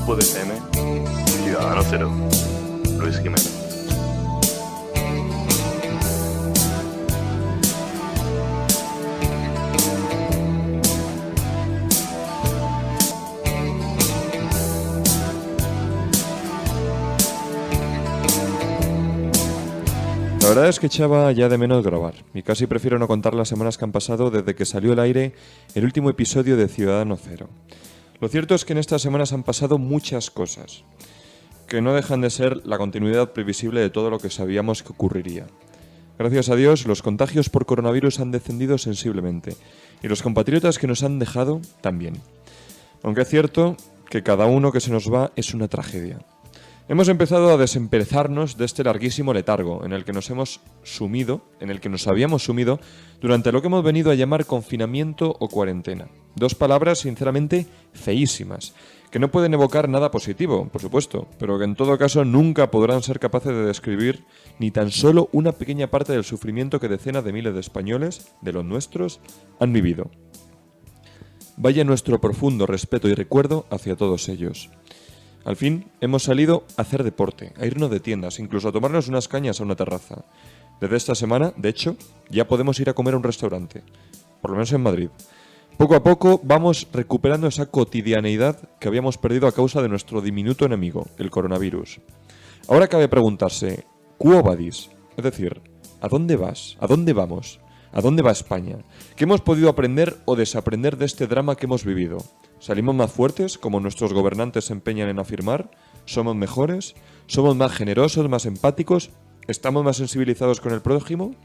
Grupo de FM, Ciudadano Cero, Luis Jiménez. La verdad es que echaba ya de menos grabar, y casi prefiero no contar las semanas que han pasado desde que salió al aire el último episodio de Ciudadano Cero. Lo cierto es que en estas semanas han pasado muchas cosas, que no dejan de ser la continuidad previsible de todo lo que sabíamos que ocurriría. Gracias a Dios, los contagios por coronavirus han descendido sensiblemente, y los compatriotas que nos han dejado también. Aunque es cierto que cada uno que se nos va es una tragedia. Hemos empezado a desemperezarnos de este larguísimo letargo en el que nos hemos sumido, en el que nos habíamos sumido durante lo que hemos venido a llamar confinamiento o cuarentena. Dos palabras sinceramente feísimas, que no pueden evocar nada positivo, por supuesto, pero que en todo caso nunca podrán ser capaces de describir ni tan solo una pequeña parte del sufrimiento que decenas de miles de españoles, de los nuestros, han vivido. Vaya nuestro profundo respeto y recuerdo hacia todos ellos. Al fin, hemos salido a hacer deporte, a irnos de tiendas, incluso a tomarnos unas cañas a una terraza. Desde esta semana, de hecho, ya podemos ir a comer a un restaurante, por lo menos en Madrid. Poco a poco vamos recuperando esa cotidianeidad que habíamos perdido a causa de nuestro diminuto enemigo, el coronavirus. Ahora cabe preguntarse, ¿quo vadis? Es decir, ¿a dónde vas? ¿A dónde vamos? ¿A dónde va España? ¿Qué hemos podido aprender o desaprender de este drama que hemos vivido? ¿Salimos más fuertes, como nuestros gobernantes se empeñan en afirmar? ¿Somos mejores? ¿Somos más generosos, más empáticos? ¿Estamos más sensibilizados con el prójimo?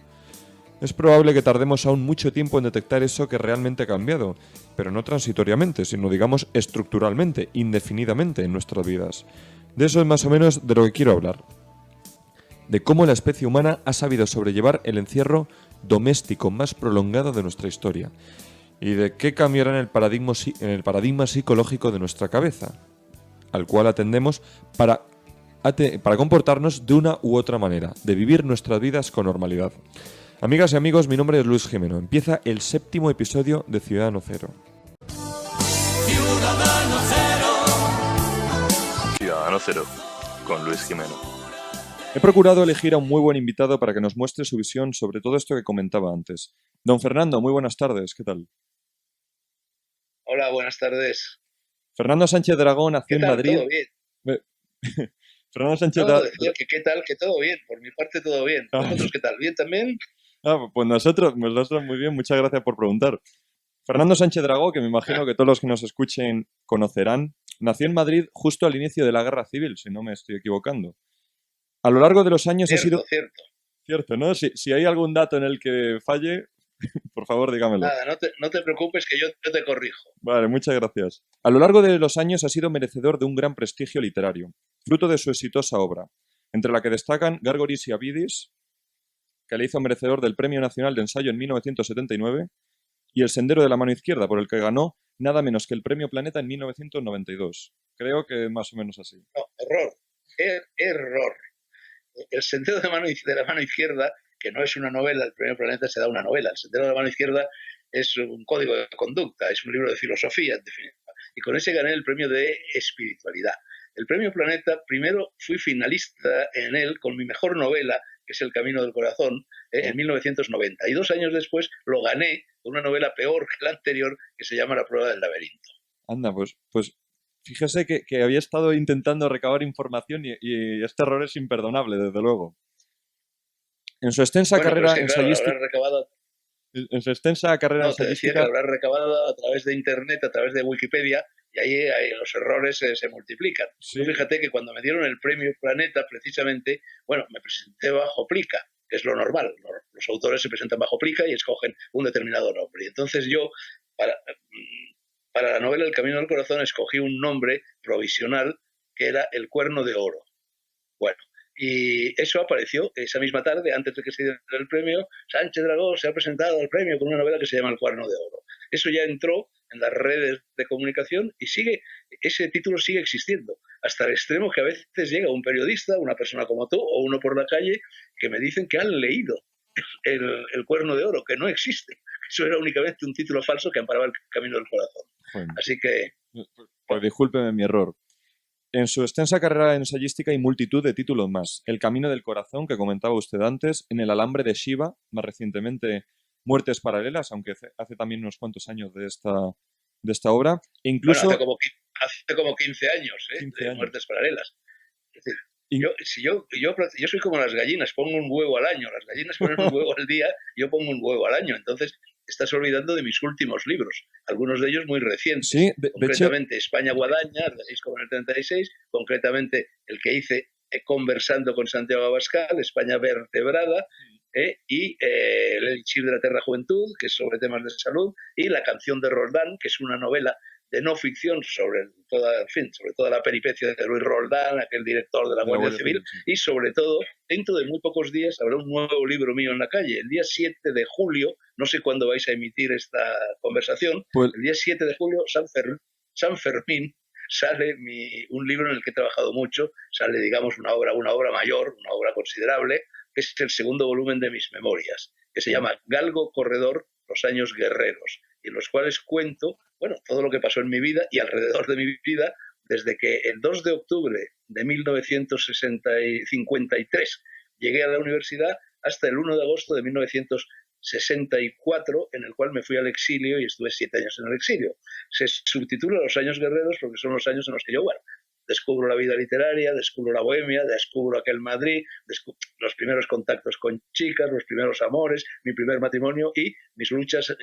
Es probable que tardemos aún mucho tiempo en detectar eso que realmente ha cambiado, pero no transitoriamente, sino digamos estructuralmente, indefinidamente en nuestras vidas. De eso es más o menos de lo que quiero hablar. De cómo la especie humana ha sabido sobrellevar el encierro doméstico más prolongado de nuestra historia. Y de qué cambiará en el paradigma psicológico de nuestra cabeza, al cual atendemos para comportarnos de una u otra manera, de vivir nuestras vidas con normalidad. Amigas y amigos, mi nombre es Luis Jiménez. Empieza el 7º episodio de Ciudadano Cero. Ciudadano Cero. Ciudadano Cero, con Luis Jiménez. He procurado elegir a un muy buen invitado para que nos muestre su visión sobre todo esto que comentaba antes. Don Fernando, muy buenas tardes, ¿qué tal? Hola, buenas tardes. Fernando Sánchez Dragón nació ¿Qué en tal? Madrid. ¿Todo bien? Fernando Sánchez No, decía que qué tal, que todo bien. Por mi parte, todo bien. Ah. ¿Vosotros qué tal? ¿Bien también? Pues nosotros muy bien, muchas gracias por preguntar. Fernando Sánchez Dragó, que me imagino que todos los que nos escuchen conocerán, nació en Madrid justo al inicio de la Guerra Civil, si no me estoy equivocando. A lo largo de los años ha sido... Cierto. Cierto, ¿no? Si hay algún dato en el que falle, por favor, dígamelo. Nada, no te preocupes que yo te corrijo. Vale, muchas gracias. A lo largo de los años ha sido merecedor de un gran prestigio literario, fruto de su exitosa obra, entre la que destacan Gárgoris y Avidis, que le hizo merecedor del Premio Nacional de Ensayo en 1979, y El Sendero de la Mano Izquierda, por el que ganó nada menos que el Premio Planeta en 1992. Creo que más o menos así. No, error. Error. El Sendero de la Mano Izquierda, que no es una novela, el Premio Planeta se da una novela. El Sendero de la Mano Izquierda es un código de conducta, es un libro de filosofía, en definitiva. Y con ese gané el premio de espiritualidad. El Premio Planeta, primero fui finalista en él con mi mejor novela, que es El Camino del Corazón, en 1990. Y 2 años después lo gané con una novela peor que la anterior, que se llama La Prueba del Laberinto. Anda, pues fíjese que había estado intentando recabar información y este error es imperdonable, desde luego. En su extensa carrera ensayística... En su extensa carrera ensayística... Te decía que lo habrás recabado a través de Internet, a través de Wikipedia, y ahí los errores se multiplican. Sí. Fíjate que cuando me dieron el Premio Planeta, precisamente, me presenté bajo plica, que es lo normal. Los autores se presentan bajo plica y escogen un determinado nombre. Y entonces yo, para la novela El Camino del Corazón, escogí un nombre provisional que era El Cuerno de Oro. Bueno, y eso apareció esa misma tarde, antes de que se diera el premio. Sánchez Dragó se ha presentado al premio con una novela que se llama El Cuerno de Oro. Eso ya entró en las redes de comunicación y ese título sigue existiendo, hasta el extremo que a veces llega un periodista, una persona como tú, o uno por la calle, que me dicen que han leído el Cuerno de Oro, que no existe. Eso era únicamente un título falso que amparaba El Camino del Corazón. Bueno. Así que... Pues discúlpeme mi error. En su extensa carrera ensayística hay multitud de títulos más. El camino del corazón, que comentaba usted antes, En el alambre de Shiva, más recientemente Muertes paralelas, aunque hace también unos cuantos años de esta obra. E Bueno, incluso hace como 15 años, 15 de años. muertes paralelas. Es decir, In- yo soy como las gallinas, pongo un huevo al año. Las gallinas ponen un huevo al día, yo pongo un huevo al año. Entonces, estás olvidando de mis últimos libros, algunos de ellos muy recientes. sí, de hecho, Concretamente, España Guadaña, de 6 como en el 36, concretamente el que hice conversando con Santiago Abascal, España Vertebrada, y El Elixir de la Terra Juventud, que es sobre temas de salud, y La Canción de Roldán, que es una novela de no ficción sobre sobre toda la peripecia de Luis Roldán, aquel director de la Guardia Civil, sí. y sobre todo, dentro de muy pocos días habrá un nuevo libro mío en la calle. El día 7 de julio, no sé cuándo vais a emitir esta conversación, Pues, el día 7 de julio, San Fermín, sale un libro en el que he trabajado mucho, sale, digamos, una obra mayor, una obra considerable, que es el segundo volumen de mis memorias, que se llama Galgo Corredor, los años guerreros, y en los cuales cuento, bueno, todo lo que pasó en mi vida y alrededor de mi vida, desde que el 2 de octubre de 1953 llegué a la universidad hasta el 1 de agosto de 1964, en el cual me fui al exilio y estuve 7 años en el exilio. Se subtitula Los años guerreros porque son los años en los que yo, bueno, descubro la vida literaria, descubro la bohemia, descubro aquel Madrid, los primeros contactos con chicas, los primeros amores, mi primer matrimonio y mis luchas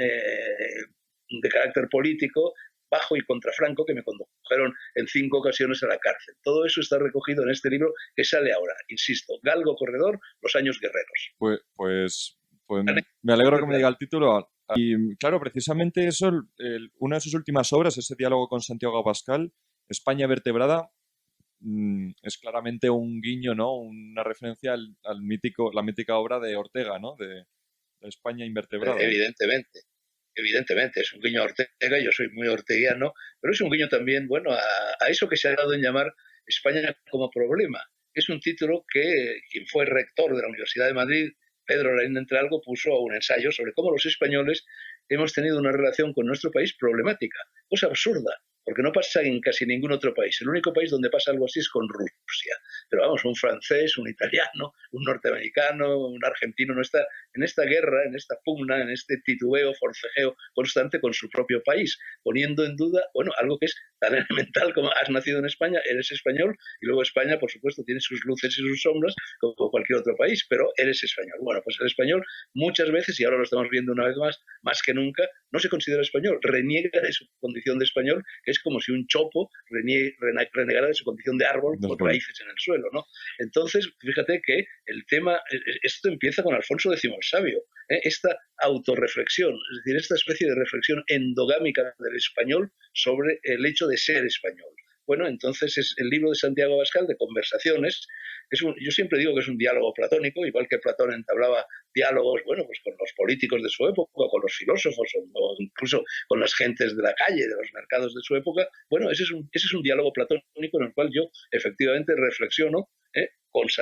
de carácter político bajo y contra Franco, que me condujeron en 5 ocasiones a la cárcel. Todo eso está recogido en este libro que sale ahora, insisto, Galgo Corredor, Los años guerreros. pues me alegro que me diga el título. Y claro, precisamente eso, una de sus últimas obras, ese diálogo con Santiago Abascal, España vertebrada, es claramente un guiño, ¿no? Una referencia al mítico, la mítica obra de Ortega, ¿no? De España invertebrada. Evidentemente. Evidentemente, es un guiño a Ortega, yo soy muy orteguiano, pero es un guiño también, bueno, a eso que se ha dado en llamar España como problema. Es un título que quien fue rector de la Universidad de Madrid, Pedro Laín Entralgo, puso un ensayo sobre cómo los españoles hemos tenido una relación con nuestro país problemática, cosa absurda, porque no pasa en casi ningún otro país. El único país donde pasa algo así es con Rusia. Pero vamos, un francés, un italiano, un norteamericano, un argentino no está en esta guerra, en esta pugna, en este titubeo, forcejeo constante con su propio país, poniendo en duda, bueno, algo que es tan elemental como has nacido en España, eres español, y luego España, por supuesto, tiene sus luces y sus sombras, como cualquier otro país, pero eres español. Bueno, pues el español muchas veces, y ahora lo estamos viendo una vez más que nunca, no se considera español, reniega de su condición de español, que es como si un chopo renegara de su condición de árbol con raíces en el suelo, ¿no? Entonces, fíjate que el tema, esto empieza con Alfonso X el Sabio, esta autorreflexión, es decir, esta especie de reflexión endogámica del español sobre el hecho de ser español. Bueno, entonces es el libro de Santiago Abascal de conversaciones. Yo siempre digo que es un diálogo platónico, igual que Platón entablaba diálogos, bueno, pues con los políticos de su época, con los filósofos o incluso con las gentes de la calle, de los mercados de su época. Bueno, ese es un diálogo platónico en el cual yo efectivamente reflexiono,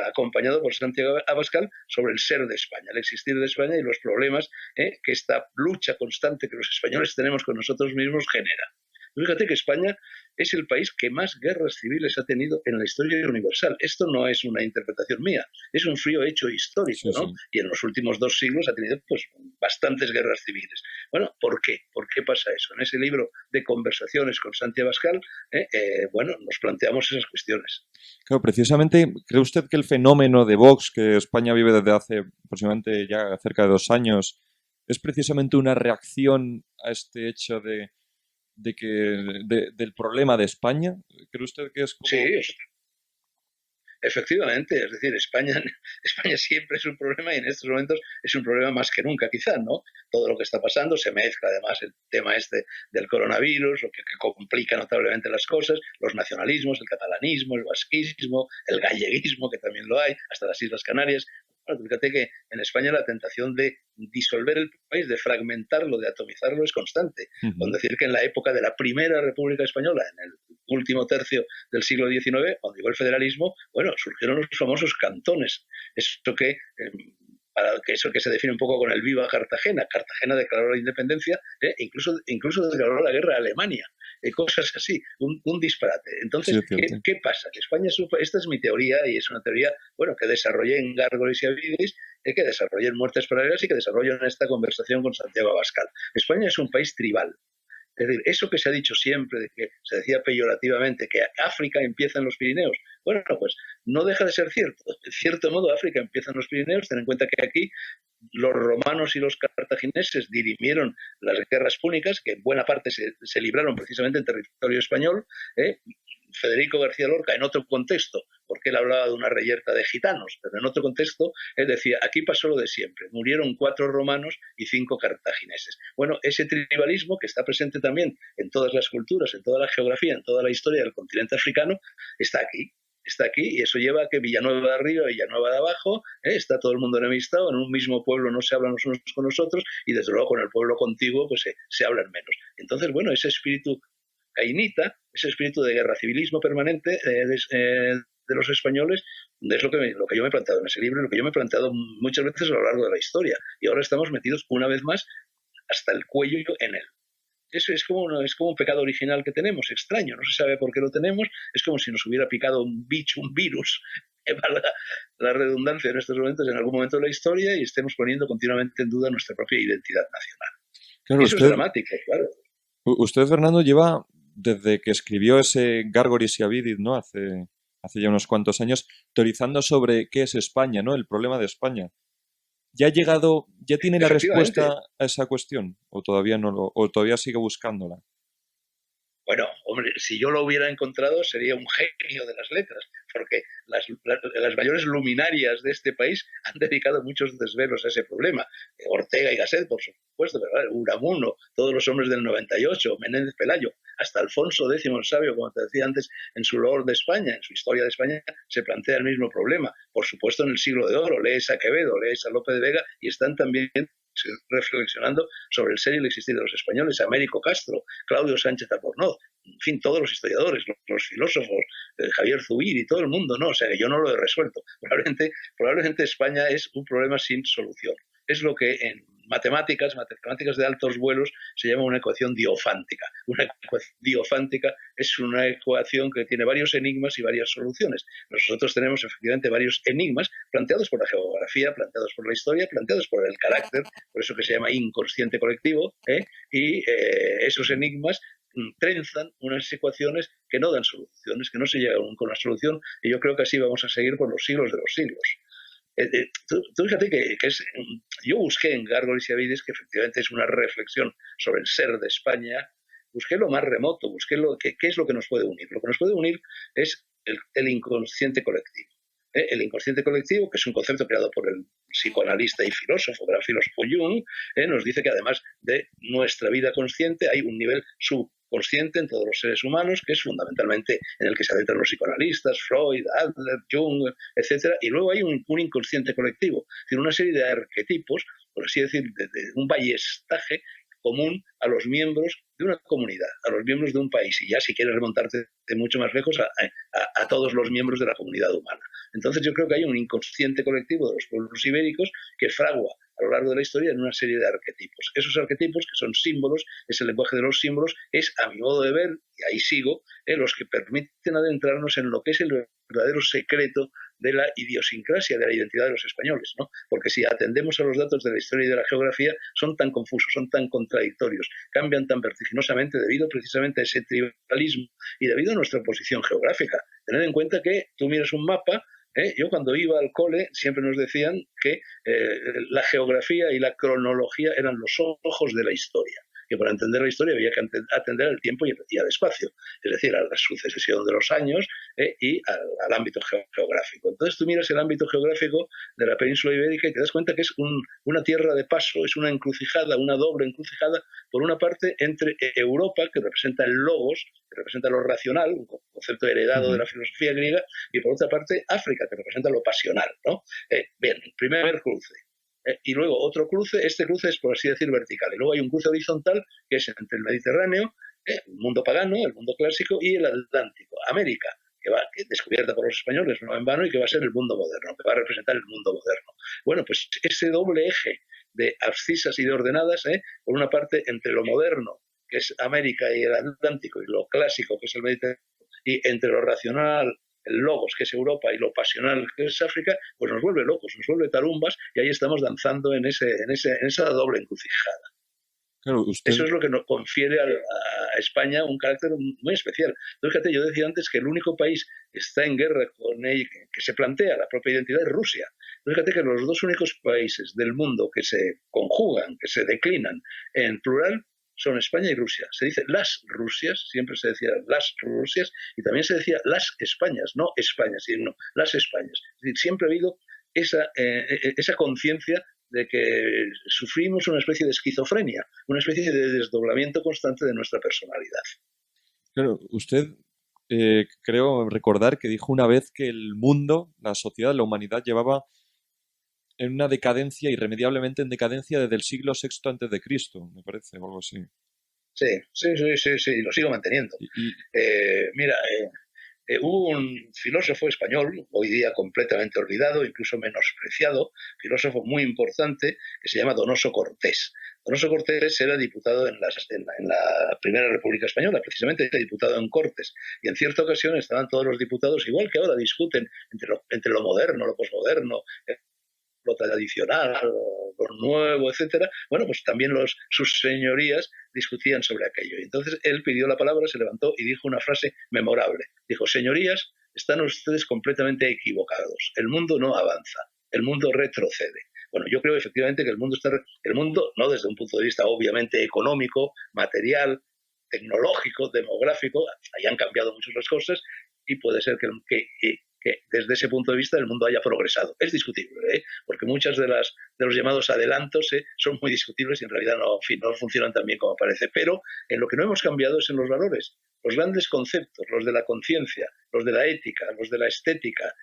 acompañado por Santiago Abascal, sobre el ser de España, el existir de España y los problemas que esta lucha constante que los españoles tenemos con nosotros mismos genera. Fíjate que España es el país que más guerras civiles ha tenido en la historia universal. Esto no es una interpretación mía, es un frío hecho histórico, ¿no? Sí. Y en los últimos 2 siglos ha tenido pues bastantes guerras civiles. Bueno, ¿por qué? ¿Por qué pasa eso? En ese libro de conversaciones con Santiago Abascal, bueno, nos planteamos esas cuestiones. Claro, precisamente, ¿cree usted que el fenómeno de Vox que España vive desde hace aproximadamente ya cerca de 2 años es precisamente una reacción a este hecho del problema de España? ¿Cree usted que es como...? Sí, efectivamente, es decir, España siempre es un problema y en estos momentos es un problema más que nunca, quizá, ¿no? Todo lo que está pasando se mezcla además el tema del coronavirus, lo que complica notablemente las cosas, los nacionalismos, el catalanismo, el vasquismo, el galleguismo, que también lo hay, hasta las Islas Canarias. Bueno, fíjate que en España la tentación de disolver el país, de fragmentarlo, de atomizarlo es constante. Con decir que en la época de la Primera República Española, en el último tercio del siglo XIX, cuando llegó el federalismo, bueno, surgieron los famosos cantones. Eso que se define un poco con el Viva Cartagena. Cartagena declaró la independencia, incluso declaró la guerra a Alemania. cosas así, un disparate. Entonces, Sí, es cierto. ¿qué pasa? Que España, esta es mi teoría y es una teoría, bueno, que desarrollé en Gárgoles y Avidis, que desarrollé en Muertes Paralelas y que desarrollo en esta conversación con Santiago Abascal. España es un país tribal. Es decir, eso que se ha dicho siempre, de que se decía peyorativamente que África empieza en los Pirineos, bueno, pues no deja de ser cierto. En cierto modo, África empieza en los Pirineos, ten en cuenta que aquí los romanos y los cartagineses dirimieron las guerras púnicas, que en buena parte se libraron precisamente en territorio español. Federico García Lorca, en otro contexto, porque él hablaba de una reyerta de gitanos, pero en otro contexto él decía, aquí pasó lo de siempre, murieron 4 romanos y 5 cartagineses. Bueno, ese tribalismo que está presente también en todas las culturas, en toda la geografía, en toda la historia del continente africano, está aquí y eso lleva a que Villanueva de arriba, Villanueva de abajo, está todo el mundo enemistado, en un mismo pueblo no se hablan los unos con los otros y desde luego con el pueblo contiguo pues se hablan menos. Entonces, bueno, ese espíritu cainita, ese espíritu de guerra civilismo permanente de los españoles, es lo que yo me he planteado en ese libro, lo que yo me he planteado muchas veces a lo largo de la historia. Y ahora estamos metidos una vez más hasta el cuello en él. Eso es como un pecado original que tenemos, extraño, no se sabe por qué lo tenemos, es como si nos hubiera picado un bicho, un virus, que valga la redundancia en estos momentos, en algún momento de la historia, y estemos poniendo continuamente en duda nuestra propia identidad nacional. Claro, Y eso es dramático, claro. Usted, Fernando, lleva desde que escribió ese Gárgoris y Avidid, ¿no? Hace ya unos cuantos años, teorizando sobre qué es España, ¿no? El problema de España. ¿Ya ha llegado, ya tiene la respuesta a esa cuestión? ¿O todavía o todavía sigue buscándola? Bueno, hombre, si yo lo hubiera encontrado sería un genio de las letras, porque las mayores luminarias de este país han dedicado muchos desvelos a ese problema. Ortega y Gasset, por supuesto, ¿verdad? Unamuno, todos los hombres del 98, Menéndez Pelayo, hasta Alfonso X el Sabio, como te decía antes, en su Lord de España, en su Historia de España, se plantea el mismo problema. Por supuesto, en el Siglo de Oro, lees a Quevedo, lees a Lope de Vega, y están también reflexionando sobre el ser y el existir de los españoles, Américo Castro, Claudio Sánchez Albornoz, en fin, todos los historiadores, los filósofos, Javier Zubiri, todo el mundo, ¿no? O sea, que yo no lo he resuelto. Probablemente España es un problema sin solución. Es lo que en matemáticas de altos vuelos se llama una ecuación diofántica. Una ecuación diofántica es una ecuación que tiene varios enigmas y varias soluciones. Nosotros tenemos efectivamente varios enigmas planteados por la geografía, planteados por la historia, planteados por el carácter, por eso que se llama inconsciente colectivo, y esos enigmas trenzan unas ecuaciones que no dan soluciones, que no se llega con la solución, y yo creo que así vamos a seguir por los siglos de los siglos. Tú fíjate que yo busqué en Gárgoles y Avidis, que efectivamente es una reflexión sobre el ser de España, busqué lo más remoto, busqué qué es lo que nos puede unir. Lo que nos puede unir es el inconsciente colectivo. El inconsciente colectivo, que es un concepto creado por el psicoanalista y filósofo, gran filósofo Jung, nos dice que además de nuestra vida consciente hay un nivel subconsciente en todos los seres humanos, que es fundamentalmente en el que se adentran los psicoanalistas, Freud, Adler, Jung, etc. Y luego hay un inconsciente colectivo, es decir, una serie de arquetipos, por así decir, de un ballestaje común a los miembros de una comunidad, a los miembros de un país, y ya si quieres remontarte de mucho más lejos a todos los miembros de la comunidad humana. Entonces yo creo que hay un inconsciente colectivo de los pueblos ibéricos que fragua a lo largo de la historia en una serie de arquetipos. Esos arquetipos, que son símbolos, es el lenguaje de los símbolos, es, a mi modo de ver, y ahí sigo, los que permiten adentrarnos en lo que es el verdadero secreto de la idiosincrasia, de la identidad de los españoles, ¿no? Porque si atendemos a los datos de la historia y de la geografía, son tan confusos, son tan contradictorios, cambian tan vertiginosamente debido precisamente a ese tribalismo y debido a nuestra posición geográfica. Tened en cuenta que tú miras un mapa. Yo cuando iba al cole siempre nos decían que la geografía y la cronología eran los ojos de la historia, que para entender la historia había que atender al tiempo y al espacio, es decir, a la sucesión de los años y al ámbito geográfico. Entonces tú miras el ámbito geográfico de la península ibérica y te das cuenta que es una tierra de paso, es una encrucijada, una doble encrucijada, por una parte entre Europa, que representa el logos, que representa lo racional, un concepto heredado de la filosofía griega, y por otra parte África, que representa lo pasional, ¿no? Bien, primer cruce. Y luego otro cruce, este cruce es, por así decir, vertical. Y luego hay un cruce horizontal que es entre el Mediterráneo, el mundo pagano, el mundo clásico, y el Atlántico, América, que descubierta por los españoles, no en vano, y que va a ser el mundo moderno, que va a representar el mundo moderno. Bueno, pues ese doble eje de abscisas y de ordenadas, por una parte entre lo moderno, que es América y el Atlántico, y lo clásico, que es el Mediterráneo, y entre lo racional, el logos, que es Europa, y lo pasional, que es África, pues nos vuelve locos, nos vuelve tarumbas, y ahí estamos danzando en esa doble encrucijada. Claro, usted... Eso es lo que nos confiere a España un carácter muy especial. Entonces, fíjate, yo decía antes que el único país que está en guerra con él, que se plantea la propia identidad, es Rusia. Entonces, fíjate que los dos únicos países del mundo que se conjugan, que se declinan en plural, son España y Rusia. Se dice las Rusias, siempre se decía las Rusias, y también se decía las Españas, no España, sino las Españas. Es decir, siempre ha habido esa conciencia de que sufrimos una especie de esquizofrenia, una especie de desdoblamiento constante de nuestra personalidad. Claro, usted creo recordar que dijo una vez que el mundo, la sociedad, la humanidad llevaba en una decadencia, irremediablemente en decadencia desde el siglo VI antes de Cristo, me parece, o algo así. Sí, lo sigo manteniendo. Mira, hubo un filósofo español, hoy día completamente olvidado, incluso menospreciado, filósofo muy importante, que se llama Donoso Cortés. Donoso Cortés era diputado en la Primera República Española, precisamente diputado en Cortes, y en cierta ocasión estaban todos los diputados, igual que ahora discuten entre lo moderno, lo posmoderno, lo tradicional, lo nuevo, etcétera. Bueno, pues también sus señorías discutían sobre aquello. Y entonces él pidió la palabra, se levantó y dijo una frase memorable. Dijo: señorías, están ustedes completamente equivocados. El mundo no avanza, el mundo retrocede. Bueno, yo creo efectivamente que el mundo, no desde un punto de vista obviamente económico, material, tecnológico, demográfico, hayan cambiado muchas las cosas, y puede ser que desde ese punto de vista el mundo haya progresado. Es discutible, porque muchas de los llamados adelantos son muy discutibles y en realidad no funcionan tan bien como parece. Pero en lo que no hemos cambiado es en los valores. Los grandes conceptos, los de la conciencia, los de la ética, los de la estética,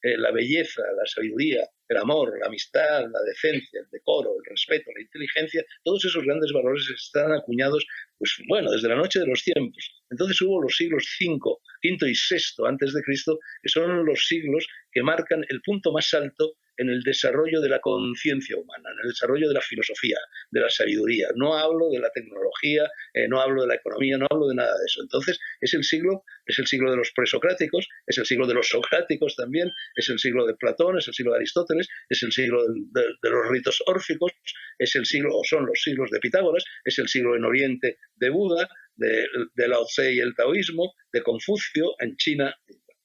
la belleza, la sabiduría, el amor, la amistad, la decencia, el decoro, el respeto, la inteligencia, todos esos grandes valores están acuñados, pues bueno, desde la noche de los tiempos. Entonces hubo los siglos V y VI antes de Cristo, que son los siglos que marcan el punto más alto en el desarrollo de la conciencia humana, en el desarrollo de la filosofía, de la sabiduría. No hablo de la tecnología, no hablo de la economía, no hablo de nada de eso. Entonces es el siglo de los presocráticos, es el siglo de los socráticos también, es el siglo de Platón, es el siglo de Aristóteles, es el siglo de los ritos órficos, son los siglos de Pitágoras, es el siglo en Oriente de Buda, de Lao Tse y el taoísmo, de Confucio en China,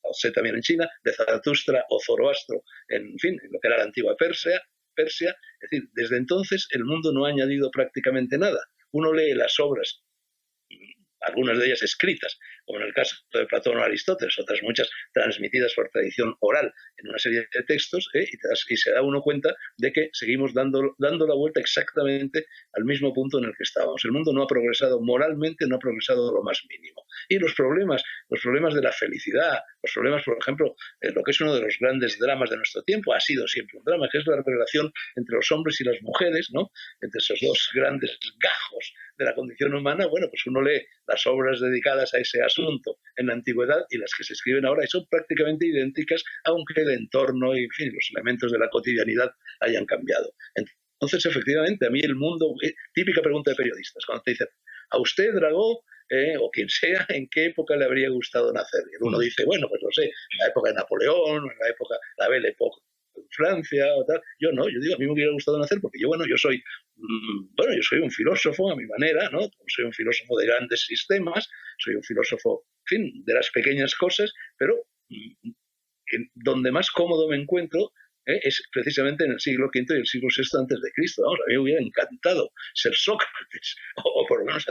Lao Tse también en China, de Zaratustra o Zoroastro, en fin, en lo que era la antigua Persia. Es decir, desde entonces el mundo no ha añadido prácticamente nada. Uno lee las obras, algunas de ellas escritas, como en el caso de Platón o Aristóteles, otras muchas transmitidas por tradición oral en una serie de textos, y se da uno cuenta de que seguimos dando la vuelta exactamente al mismo punto en el que estábamos. El mundo no ha progresado moralmente, no ha progresado lo más mínimo. Y los problemas de la felicidad, los problemas, por ejemplo, lo que es uno de los grandes dramas de nuestro tiempo, ha sido siempre un drama, que es la relación entre los hombres y las mujeres, ¿no? Entre esos dos grandes gajos de la condición humana. Bueno, pues uno lee las obras dedicadas a ese asunto en la antigüedad y las que se escriben ahora, y son prácticamente idénticas, aunque el entorno y, en fin, los elementos de la cotidianidad hayan cambiado. Entonces, efectivamente, a mí el mundo, típica pregunta de periodistas, cuando te dicen: ¿a usted, Dragó, o quien sea, en qué época le habría gustado nacer? Y uno dice: bueno, pues no sé, en la época de Napoleón, en la época, la Belle Époque en Francia o tal. Yo no, yo digo, a mí me hubiera gustado nacer porque yo soy un filósofo a mi manera, ¿no? Soy un filósofo de grandes sistemas, soy un filósofo, en fin, de las pequeñas cosas, pero donde más cómodo me encuentro es precisamente en el siglo V y el siglo VI antes de Cristo. Vamos, a mí me hubiera encantado ser Sócrates, o por lo menos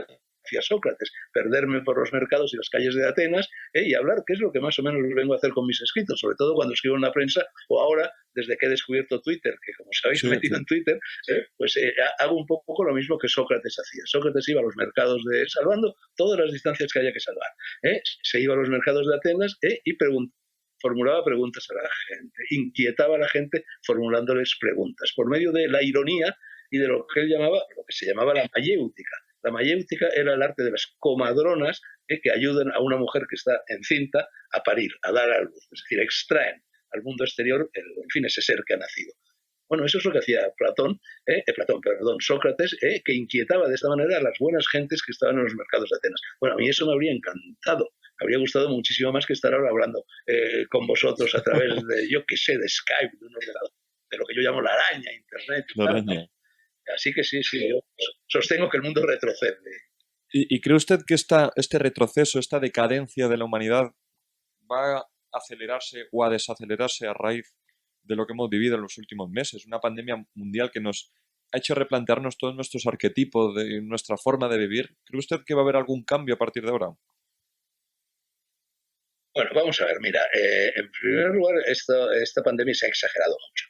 hacía Sócrates, perderme por los mercados y las calles de Atenas y hablar, que es lo que más o menos vengo a hacer con mis escritos, sobre todo cuando escribo en la prensa, o ahora, desde que he descubierto Twitter, que como sabéis me he metido en Twitter, hago un poco lo mismo que Sócrates hacía. Sócrates iba a los mercados salvando todas las distancias que haya que salvar. Se iba a los mercados de Atenas y formulaba preguntas a la gente, inquietaba a la gente formulándoles preguntas, por medio de la ironía y de lo que se llamaba la mayéutica. La mayéutica era el arte de las comadronas que ayudan a una mujer que está encinta a parir, a dar a luz, es decir, extraen al mundo exterior, ese ser que ha nacido. Bueno, eso es lo que hacía Sócrates, que inquietaba de esta manera a las buenas gentes que estaban en los mercados de Atenas. Bueno, a mí eso me habría encantado. Me habría gustado muchísimo más que estar ahora hablando con vosotros a través de, yo qué sé, de Skype, de un ordenador, de lo que yo llamo la araña, Internet. La Tal, araña. ¿no? Así que sí, yo sostengo que el mundo retrocede. ¿Y cree usted que este retroceso, esta decadencia de la humanidad va a acelerarse o a desacelerarse a raíz de lo que hemos vivido en los últimos meses? Una pandemia mundial que nos ha hecho replantearnos todos nuestros arquetipos, de nuestra forma de vivir. ¿Cree usted que va a haber algún cambio a partir de ahora? Bueno, vamos a ver, mira, en primer lugar, esta pandemia se ha exagerado mucho.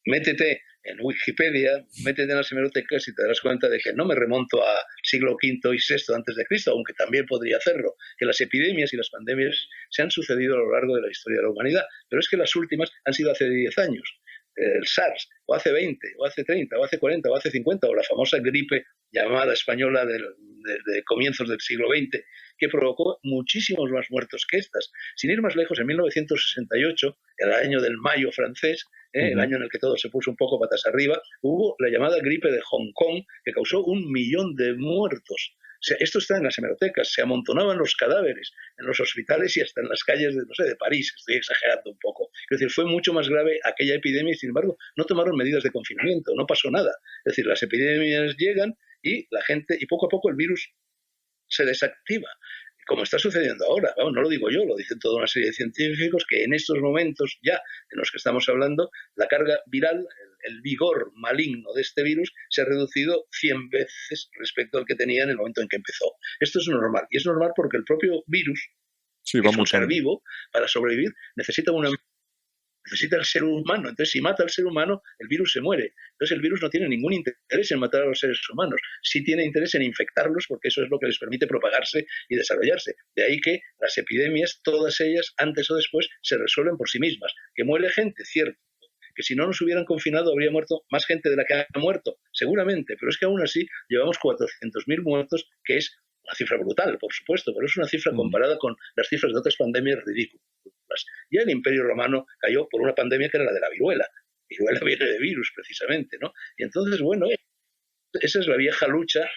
Métete en Wikipedia, métete en las hemerotecas y te darás cuenta de que no me remonto a siglo V y VI antes de Cristo, aunque también podría hacerlo, que las epidemias y las pandemias se han sucedido a lo largo de la historia de la humanidad, pero es que las últimas han sido hace 10 años. El SARS, o hace 20, o hace 30, o hace 40, o hace 50, o la famosa gripe llamada española de comienzos del siglo XX, que provocó muchísimos más muertos que estas. Sin ir más lejos, en 1968, el año del Mayo francés, el año en el que todo se puso un poco patas arriba, hubo la llamada gripe de Hong Kong, que causó 1 millón de muertos. O sea, esto está en las hemerotecas, se amontonaban los cadáveres en los hospitales y hasta en las calles de, no sé, de París, estoy exagerando un poco. Es decir, fue mucho más grave aquella epidemia y, sin embargo, no tomaron medidas de confinamiento, no pasó nada. Es decir, las epidemias llegan y la gente, y poco a poco el virus se desactiva, como está sucediendo ahora. Vamos, no lo digo yo, lo dicen toda una serie de científicos, que en estos momentos ya en los que estamos hablando, la carga viral, el vigor maligno de este virus se ha reducido 100 veces respecto al que tenía en el momento en que empezó. Esto es normal, y es normal porque el propio virus, Sí, que es un ser vivo, para sobrevivir necesita el ser humano. Entonces, si mata al ser humano, el virus se muere. Entonces, el virus no tiene ningún interés en matar a los seres humanos. Sí tiene interés en infectarlos, porque eso es lo que les permite propagarse y desarrollarse. De ahí que las epidemias, todas ellas, antes o después, se resuelven por sí mismas. Que muere gente, cierto. Que si no nos hubieran confinado habría muerto más gente de la que ha muerto, seguramente. Pero es que aún así llevamos 400.000 muertos, que es una cifra brutal, por supuesto, pero es una cifra comparada con las cifras de otras pandemias ridículas. Ya el Imperio Romano cayó por una pandemia que era la de la viruela. Viruela viene de virus, precisamente, ¿no? Y entonces, bueno, esa es la vieja lucha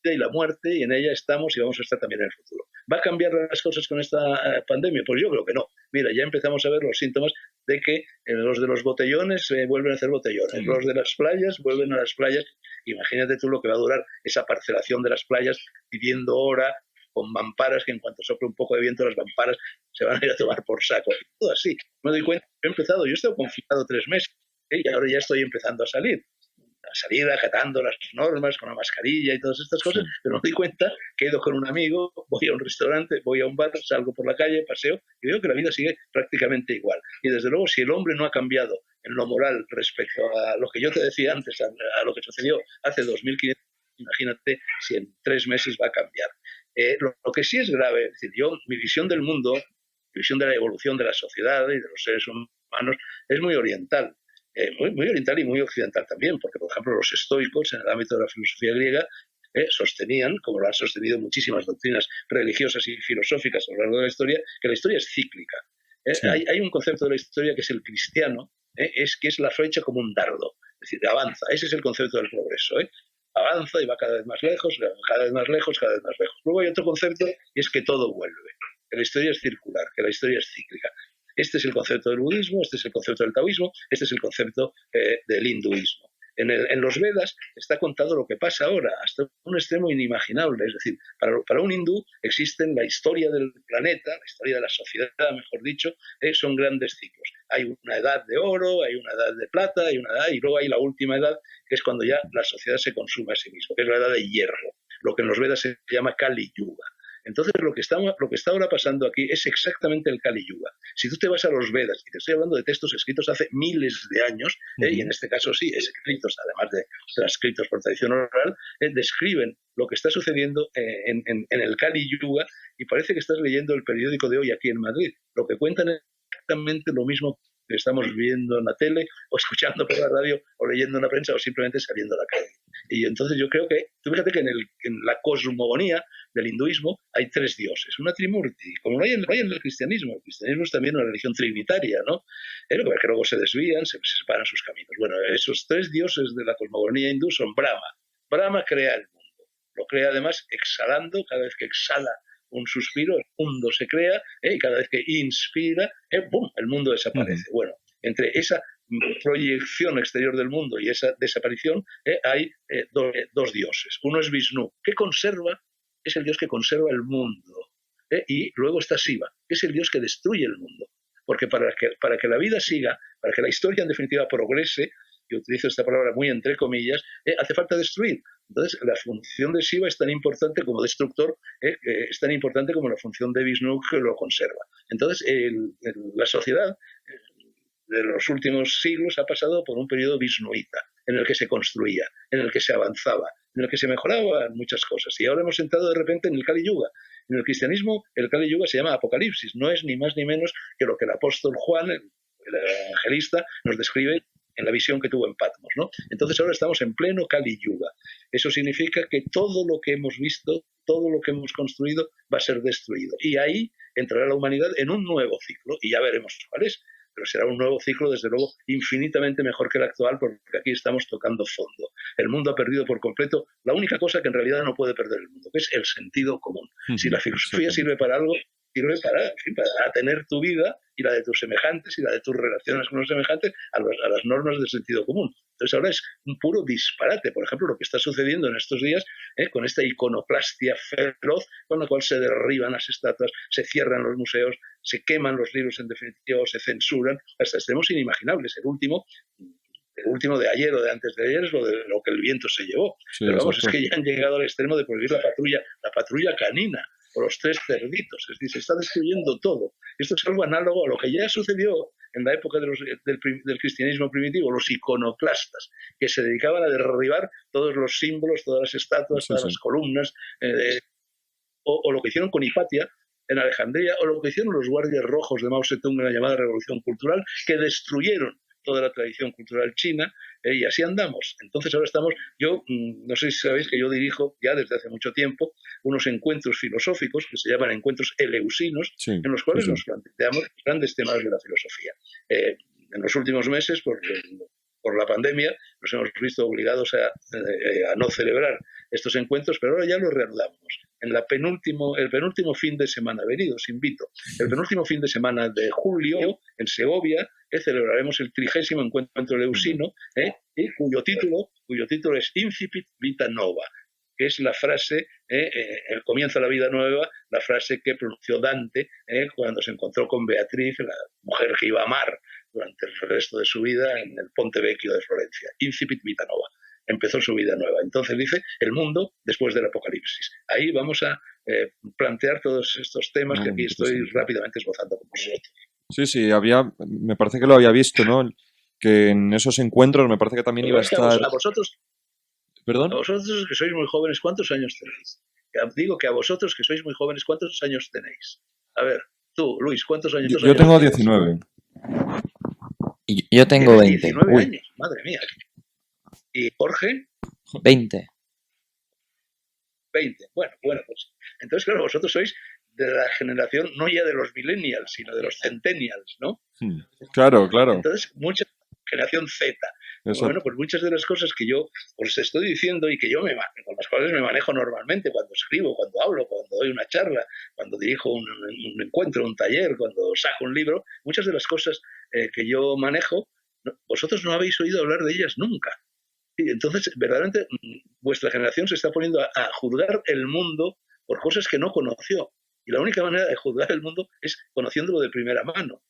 y la muerte, y en ella estamos y vamos a estar también en el futuro. ¿Va a cambiar las cosas con esta pandemia? Pues yo creo que no. Mira, ya empezamos a ver los síntomas de que los de los botellones vuelven a hacer botellones, los de las playas vuelven a las playas. Imagínate tú lo que va a durar esa parcelación de las playas, pidiendo hora, con mamparas, que en cuanto sople un poco de viento, las mamparas se van a ir a tomar por saco. Y todo así. Me doy cuenta, yo he estado confinado 3 meses, y ahora ya estoy empezando a salir acatando las normas, con la mascarilla y todas estas cosas, pero me doy cuenta, quedo con un amigo, voy a un restaurante, voy a un bar, salgo por la calle, paseo, y veo que la vida sigue prácticamente igual. Y desde luego, si el hombre no ha cambiado en lo moral respecto a lo que yo te decía antes, a lo que sucedió hace 2500, imagínate si en 3 meses va a cambiar. Lo que sí es grave, es decir, mi visión del mundo, mi visión de la evolución de la sociedad y de los seres humanos es muy oriental. Muy oriental y muy occidental también, porque, por ejemplo, los estoicos, en el ámbito de la filosofía griega, sostenían, como lo han sostenido muchísimas doctrinas religiosas y filosóficas a lo largo de la historia, que la historia es cíclica. Sí. Hay un concepto de la historia que es el cristiano, que es la flecha como un dardo, es decir, avanza. Ese es el concepto del progreso. Avanza y va cada vez más lejos, cada vez más lejos, cada vez más lejos. Luego hay otro concepto, y es que todo vuelve, que la historia es circular, que la historia es cíclica. Este es el concepto del budismo, este es el concepto del taoísmo, este es el concepto del hinduismo. En los Vedas está contado lo que pasa ahora, hasta un extremo inimaginable. Es decir, para un hindú existen la historia del planeta, la historia de la sociedad, mejor dicho, son grandes ciclos. Hay una edad de oro, hay una edad de plata, hay una edad, y luego hay la última edad, que es cuando ya la sociedad se consume a sí misma, que es la edad de hierro, lo que en los Vedas se llama Kali Yuga. Entonces, lo que está ahora pasando aquí es exactamente el Kali Yuga. Si tú te vas a los Vedas, y te estoy hablando de textos escritos hace miles de años, y en este caso sí, escritos, además de transcritos por tradición oral, describen lo que está sucediendo en el Kali Yuga, y parece que estás leyendo el periódico de hoy aquí en Madrid. Lo que cuentan es exactamente lo mismo que estamos viendo en la tele, o escuchando por la radio, o leyendo en la prensa, o simplemente saliendo a la calle. Y entonces yo creo que, tú fíjate que en la cosmogonía del hinduismo hay 3 dioses, una trimurti, como no hay en el cristianismo. El cristianismo es también una religión trinitaria, ¿no? Lo que luego se desvían, se separan sus caminos. Bueno, esos 3 dioses de la cosmogonía hindú son Brahma. Brahma crea el mundo. Lo crea además exhalando, cada vez que exhala un suspiro, el mundo se crea, y cada vez que inspira, ¡pum!, el mundo desaparece. Bueno, entre esa proyección exterior del mundo y esa desaparición hay 2 dioses. Uno es Vishnu, que conserva, es el dios que conserva el mundo. Y luego está Shiva, que es el dios que destruye el mundo. Porque para que la vida siga, para que la historia en definitiva progrese, y utilizo esta palabra muy entre comillas, hace falta destruir. Entonces, la función de Shiva es tan importante como destructor, es tan importante como la función de Vishnu, que lo conserva. Entonces, la sociedad de los últimos siglos ha pasado por un periodo vishnuita, en el que se construía, en el que se avanzaba, en el que se mejoraban muchas cosas. Y ahora hemos entrado de repente en el Kali Yuga. En el cristianismo, el Kali Yuga se llama Apocalipsis, no es ni más ni menos que lo que el apóstol Juan, el evangelista, nos describe en la visión que tuvo en Patmos, ¿no? Entonces ahora estamos en pleno Kali Yuga. Eso significa que todo lo que hemos visto, todo lo que hemos construido va a ser destruido. Y ahí entrará la humanidad en un nuevo ciclo, y ya veremos cuál es. Pero será un nuevo ciclo, desde luego, infinitamente mejor que el actual, porque aquí estamos tocando fondo. El mundo ha perdido por completo la única cosa que en realidad no puede perder el mundo, que es el sentido común. Si la filosofía sirve para algo, sirve para atener tu vida y la de tus semejantes y la de tus relaciones con los semejantes a las normas del sentido común. Entonces ahora es un puro disparate. Por ejemplo, lo que está sucediendo en estos días con esta iconoclastia feroz con la cual se derriban las estatuas, se cierran los museos, se queman los libros en definitiva, se censuran, hasta extremos inimaginables. El último de ayer o de antes de ayer es lo que el viento se llevó. Sí, pero vamos, exacto. Es que ya han llegado al extremo de prohibir la patrulla canina o los 3 cerditos. Es decir, se está destruyendo todo. Esto es algo análogo a lo que ya sucedió en la época del cristianismo primitivo, los iconoclastas, que se dedicaban a derribar todos los símbolos, todas las estatuas, todas las columnas, o lo que hicieron con Hipatia en Alejandría, o lo que hicieron los guardias rojos de Mao Zedong en la llamada Revolución Cultural, que destruyeron toda la tradición cultural china, y así andamos. Entonces ahora yo no sé si sabéis que yo dirijo ya desde hace mucho tiempo unos encuentros filosóficos que se llaman encuentros eleusinos, en los cuales nos planteamos grandes temas de la filosofía. En los últimos meses, por la pandemia, nos hemos visto obligados a no celebrar estos encuentros, pero ahora ya los reanudamos. El penúltimo fin de semana, venid, os invito, el penúltimo fin de semana de julio, en Segovia, celebraremos el 30º encuentro eleusino, y cuyo título es Incipit Vita Nova, que es la frase, el comienzo de la vida nueva, la frase que pronunció Dante cuando se encontró con Beatriz, la mujer que iba a amar durante el resto de su vida en el Ponte Vecchio de Florencia. Incipit Vita Nova. Empezó su vida nueva. Entonces dice el mundo después del apocalipsis. Ahí vamos a plantear todos estos temas que aquí estoy rápidamente esbozando con vosotros. Sí, me parece que lo había visto, ¿no? Que en esos encuentros me parece que también iba a estar... A vosotros, ¿perdón? A vosotros que sois muy jóvenes, ¿cuántos años tenéis? Digo que a vosotros que sois muy jóvenes, ¿cuántos años tenéis? A ver, tú, Luis, ¿cuántos años tenéis? Yo tengo 19. Y yo tengo 20. 19 años, madre mía. ¿Y Jorge? 20. 20. Bueno, pues entonces, claro, vosotros sois de la generación no ya de los millennials, sino de los centennials, ¿no? Claro. Entonces, mucha generación Z. Bueno, pues muchas de las cosas que yo os estoy diciendo y que yo con las cuales me manejo normalmente cuando escribo, cuando hablo, cuando doy una charla, cuando dirijo un encuentro, un taller, cuando saco un libro, muchas de las cosas que yo manejo, vosotros no habéis oído hablar de ellas nunca. Y entonces, verdaderamente, vuestra generación se está poniendo a juzgar el mundo por cosas que no conoció. Y la única manera de juzgar el mundo es conociéndolo de primera mano.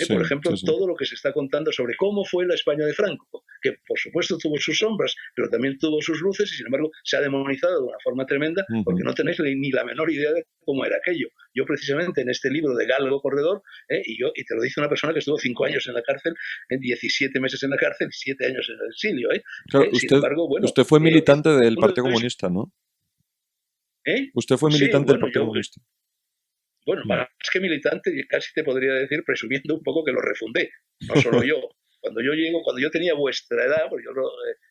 Por ejemplo, todo lo que se está contando sobre cómo fue la España de Franco, que por supuesto tuvo sus sombras, pero también tuvo sus luces y sin embargo se ha demonizado de una forma tremenda porque no tenéis ni la menor idea de cómo era aquello. Yo precisamente en este libro de Galgo Corredor, y te lo dice una persona que estuvo 5 años en la cárcel, 17 meses en la cárcel y 7 años en el exilio. Claro, usted fue militante del Partido Comunista, ¿no? Usted fue militante del Partido Comunista. Bueno, más que militante, casi te podría decir, presumiendo un poco que lo refundé, no solo yo. Cuando yo tenía vuestra edad, porque yo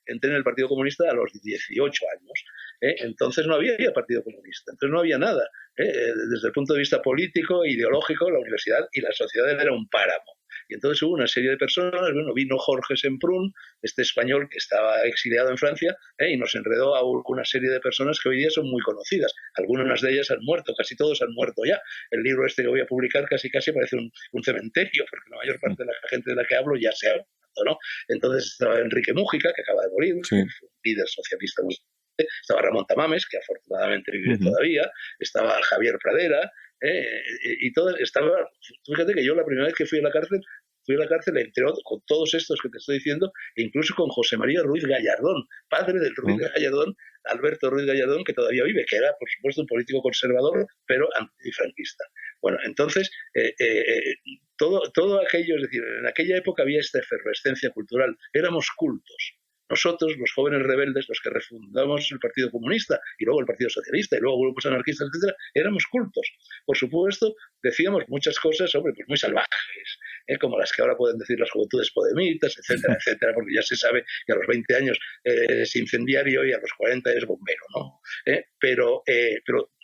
entré en el Partido Comunista a los 18 años, entonces no había Partido Comunista, entonces no había nada. Desde el punto de vista político, ideológico, la universidad y la sociedad era un páramo. Y entonces hubo una serie de personas, bueno, vino Jorge Semprún, este español que estaba exiliado en Francia, y nos enredó a una serie de personas que hoy día son muy conocidas. Algunas de ellas han muerto, casi todos han muerto ya. El libro este que voy a publicar casi parece un cementerio, porque la mayor parte de la gente de la que hablo ya se ha muerto, ¿no? Entonces estaba Enrique Mújica, que acaba de morir, sí, un líder socialista muy... Estaba Ramón Tamames, que afortunadamente vive todavía, estaba Javier Pradera, y todo estaba... Fíjate que yo la primera vez que fui a la cárcel, entre otros, con todos estos que te estoy diciendo, e incluso con José María Ruiz Gallardón, padre del Ruiz Gallardón, Alberto Ruiz Gallardón, que todavía vive, que era, por supuesto, un político conservador, pero antifranquista. Bueno, entonces, todo aquello, es decir, en aquella época había esta efervescencia cultural, éramos cultos. Nosotros, los jóvenes rebeldes, los que refundamos el Partido Comunista y luego el Partido Socialista y luego grupos anarquistas, etcétera, éramos cultos. Por supuesto, decíamos muchas cosas, hombre, pues muy salvajes, como las que ahora pueden decir las juventudes podemitas, etcétera, etcétera, porque ya se sabe que a los 20 años es incendiario y a los 40 es bombero, ¿no? Pero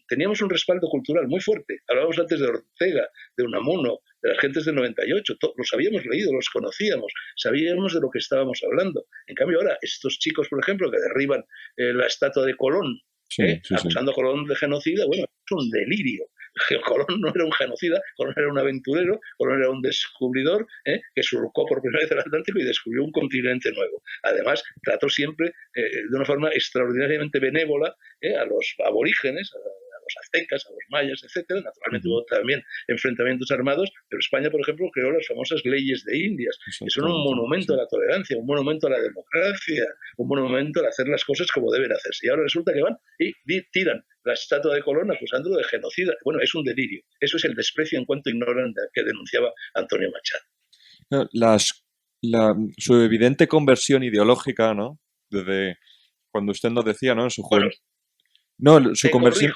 teníamos un respaldo cultural muy fuerte. Hablábamos antes de Ortega, de Unamuno, de las gentes del 98, los habíamos leído, los conocíamos, sabíamos de lo que estábamos hablando. En cambio ahora, estos chicos, por ejemplo, que derriban la estatua de Colón, acusando a Colón de genocida, bueno, es un delirio. Colón no era un genocida, Colón era un aventurero, Colón era un descubridor que surcó por primera vez el Atlántico y descubrió un continente nuevo. Además, trató siempre de una forma extraordinariamente benévola a los aborígenes, a los aztecas, a los mayas, etcétera. Naturalmente hubo también enfrentamientos armados, pero España, por ejemplo, creó las famosas leyes de Indias, que son un monumento a la tolerancia, un monumento a la democracia, un monumento a hacer las cosas como deben hacerse. Y ahora resulta que van y tiran la estatua de Colón acusándolo de genocida. Bueno, es un delirio. Eso es el desprecio en cuanto ignoran que denunciaba Antonio Machado. Su evidente conversión ideológica, ¿no? Desde cuando usted nos decía, ¿no? En su juventud. Bueno, no, su conversión.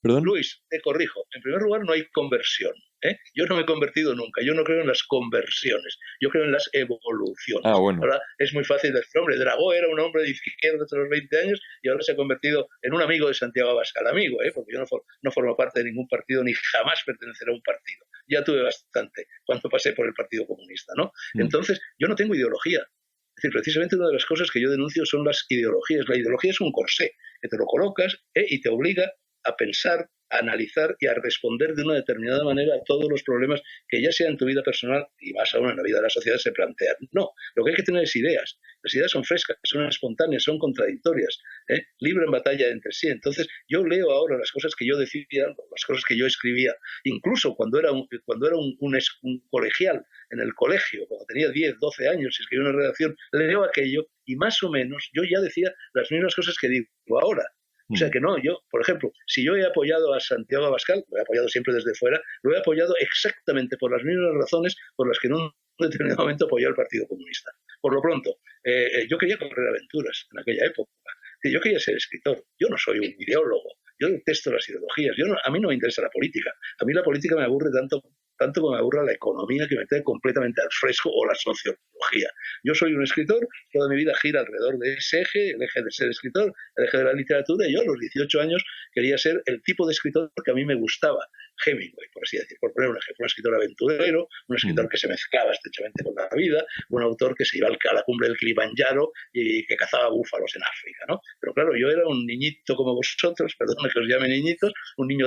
¿Perdón? Luis, te corrijo. En primer lugar, no hay conversión. Yo no me he convertido nunca. Yo no creo en las conversiones. Yo creo en las evoluciones. Bueno. Ahora es muy fácil decir, hombre, Dragó era un hombre de izquierda hasta los 20 años y ahora se ha convertido en un amigo de Santiago Abascal. Amigo, porque yo no formo parte de ningún partido ni jamás perteneceré a un partido. Ya tuve bastante cuando pasé por el Partido Comunista, ¿no? Entonces, yo no tengo ideología. Es decir, precisamente una de las cosas que yo denuncio son las ideologías. La ideología es un corsé que te lo colocas y te obliga a pensar, a analizar y a responder de una determinada manera a todos los problemas que ya sea en tu vida personal y más aún en la vida de la sociedad se plantean. No, lo que hay que tener es ideas. Las ideas son frescas, son espontáneas, son contradictorias, libran batalla entre sí. Entonces, yo leo ahora las cosas que yo decía, las cosas que yo escribía, incluso cuando era un colegial en el colegio, cuando tenía 10, 12 años y escribía una redacción, leo aquello y más o menos yo ya decía las mismas cosas que digo ahora. O sea que no, yo, por ejemplo, si yo he apoyado a Santiago Abascal, lo he apoyado siempre desde fuera, lo he apoyado exactamente por las mismas razones por las que en un determinado momento apoyó al Partido Comunista. Por lo pronto, yo quería correr aventuras en aquella época. Yo quería ser escritor. Yo no soy un ideólogo. Yo detesto las ideologías. A mí no me interesa la política. A mí la política me aburre tanto como me aburre la economía, que me trae completamente al fresco, o la sociología. Yo soy un escritor, toda mi vida gira alrededor de ese eje, el eje de ser escritor, el eje de la literatura, y yo a los 18 años quería ser el tipo de escritor que a mí me gustaba. Hemingway, por así decir, por poner un ejemplo, un escritor aventurero, un escritor que se mezclaba estrechamente con la vida, un autor que se iba a la cumbre del Kilimanjaro y que cazaba búfalos en África, ¿no? Pero claro, yo era un niñito como vosotros, perdón que os llame niñitos, un niño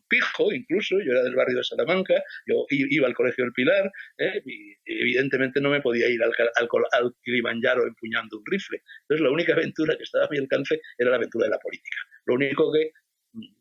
pijo incluso, yo era del barrio de Salamanca, yo iba al Colegio del Pilar, y evidentemente no me podía ir al Kilimanjaro empuñando un rifle. Entonces la única aventura que estaba a mi alcance era la aventura de la política. Lo único que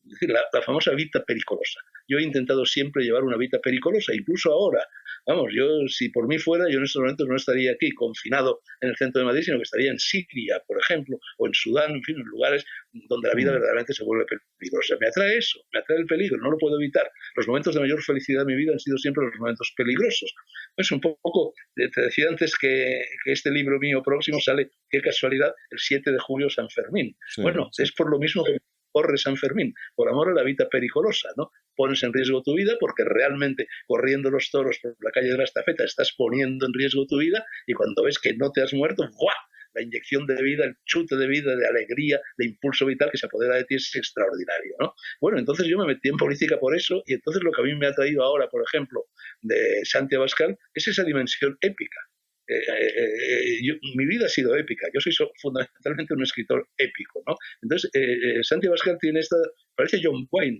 es decir, la famosa vida pericolosa. Yo he intentado siempre llevar una vida pericolosa, incluso ahora. Vamos, si por mí fuera, yo en estos momentos no estaría aquí confinado en el centro de Madrid, sino que estaría en Siria, por ejemplo, o en Sudán, en fin, en lugares donde la vida verdaderamente se vuelve peligrosa. Me atrae eso, me atrae el peligro, no lo puedo evitar. Los momentos de mayor felicidad de mi vida han sido siempre los momentos peligrosos. Pues un poco, te decía antes que este libro mío próximo sale, qué casualidad, el 7 de julio San Fermín. Sí, bueno, sí. Es por lo mismo que corre San Fermín, por amor a la vida pericolosa, ¿no? Pones en riesgo tu vida porque realmente corriendo los toros por la calle de la Estafeta estás poniendo en riesgo tu vida y cuando ves que no te has muerto, ¡buah! La inyección de vida, el chute de vida, de alegría, de impulso vital que se apodera de ti es extraordinario, ¿no? Bueno, entonces yo me metí en política por eso y entonces lo que a mí me ha traído ahora, por ejemplo, de Santi Abascal, es esa dimensión épica. Mi vida ha sido épica. Yo soy fundamentalmente un escritor épico, ¿no? Entonces, Santi Abascal tiene parece John Wayne,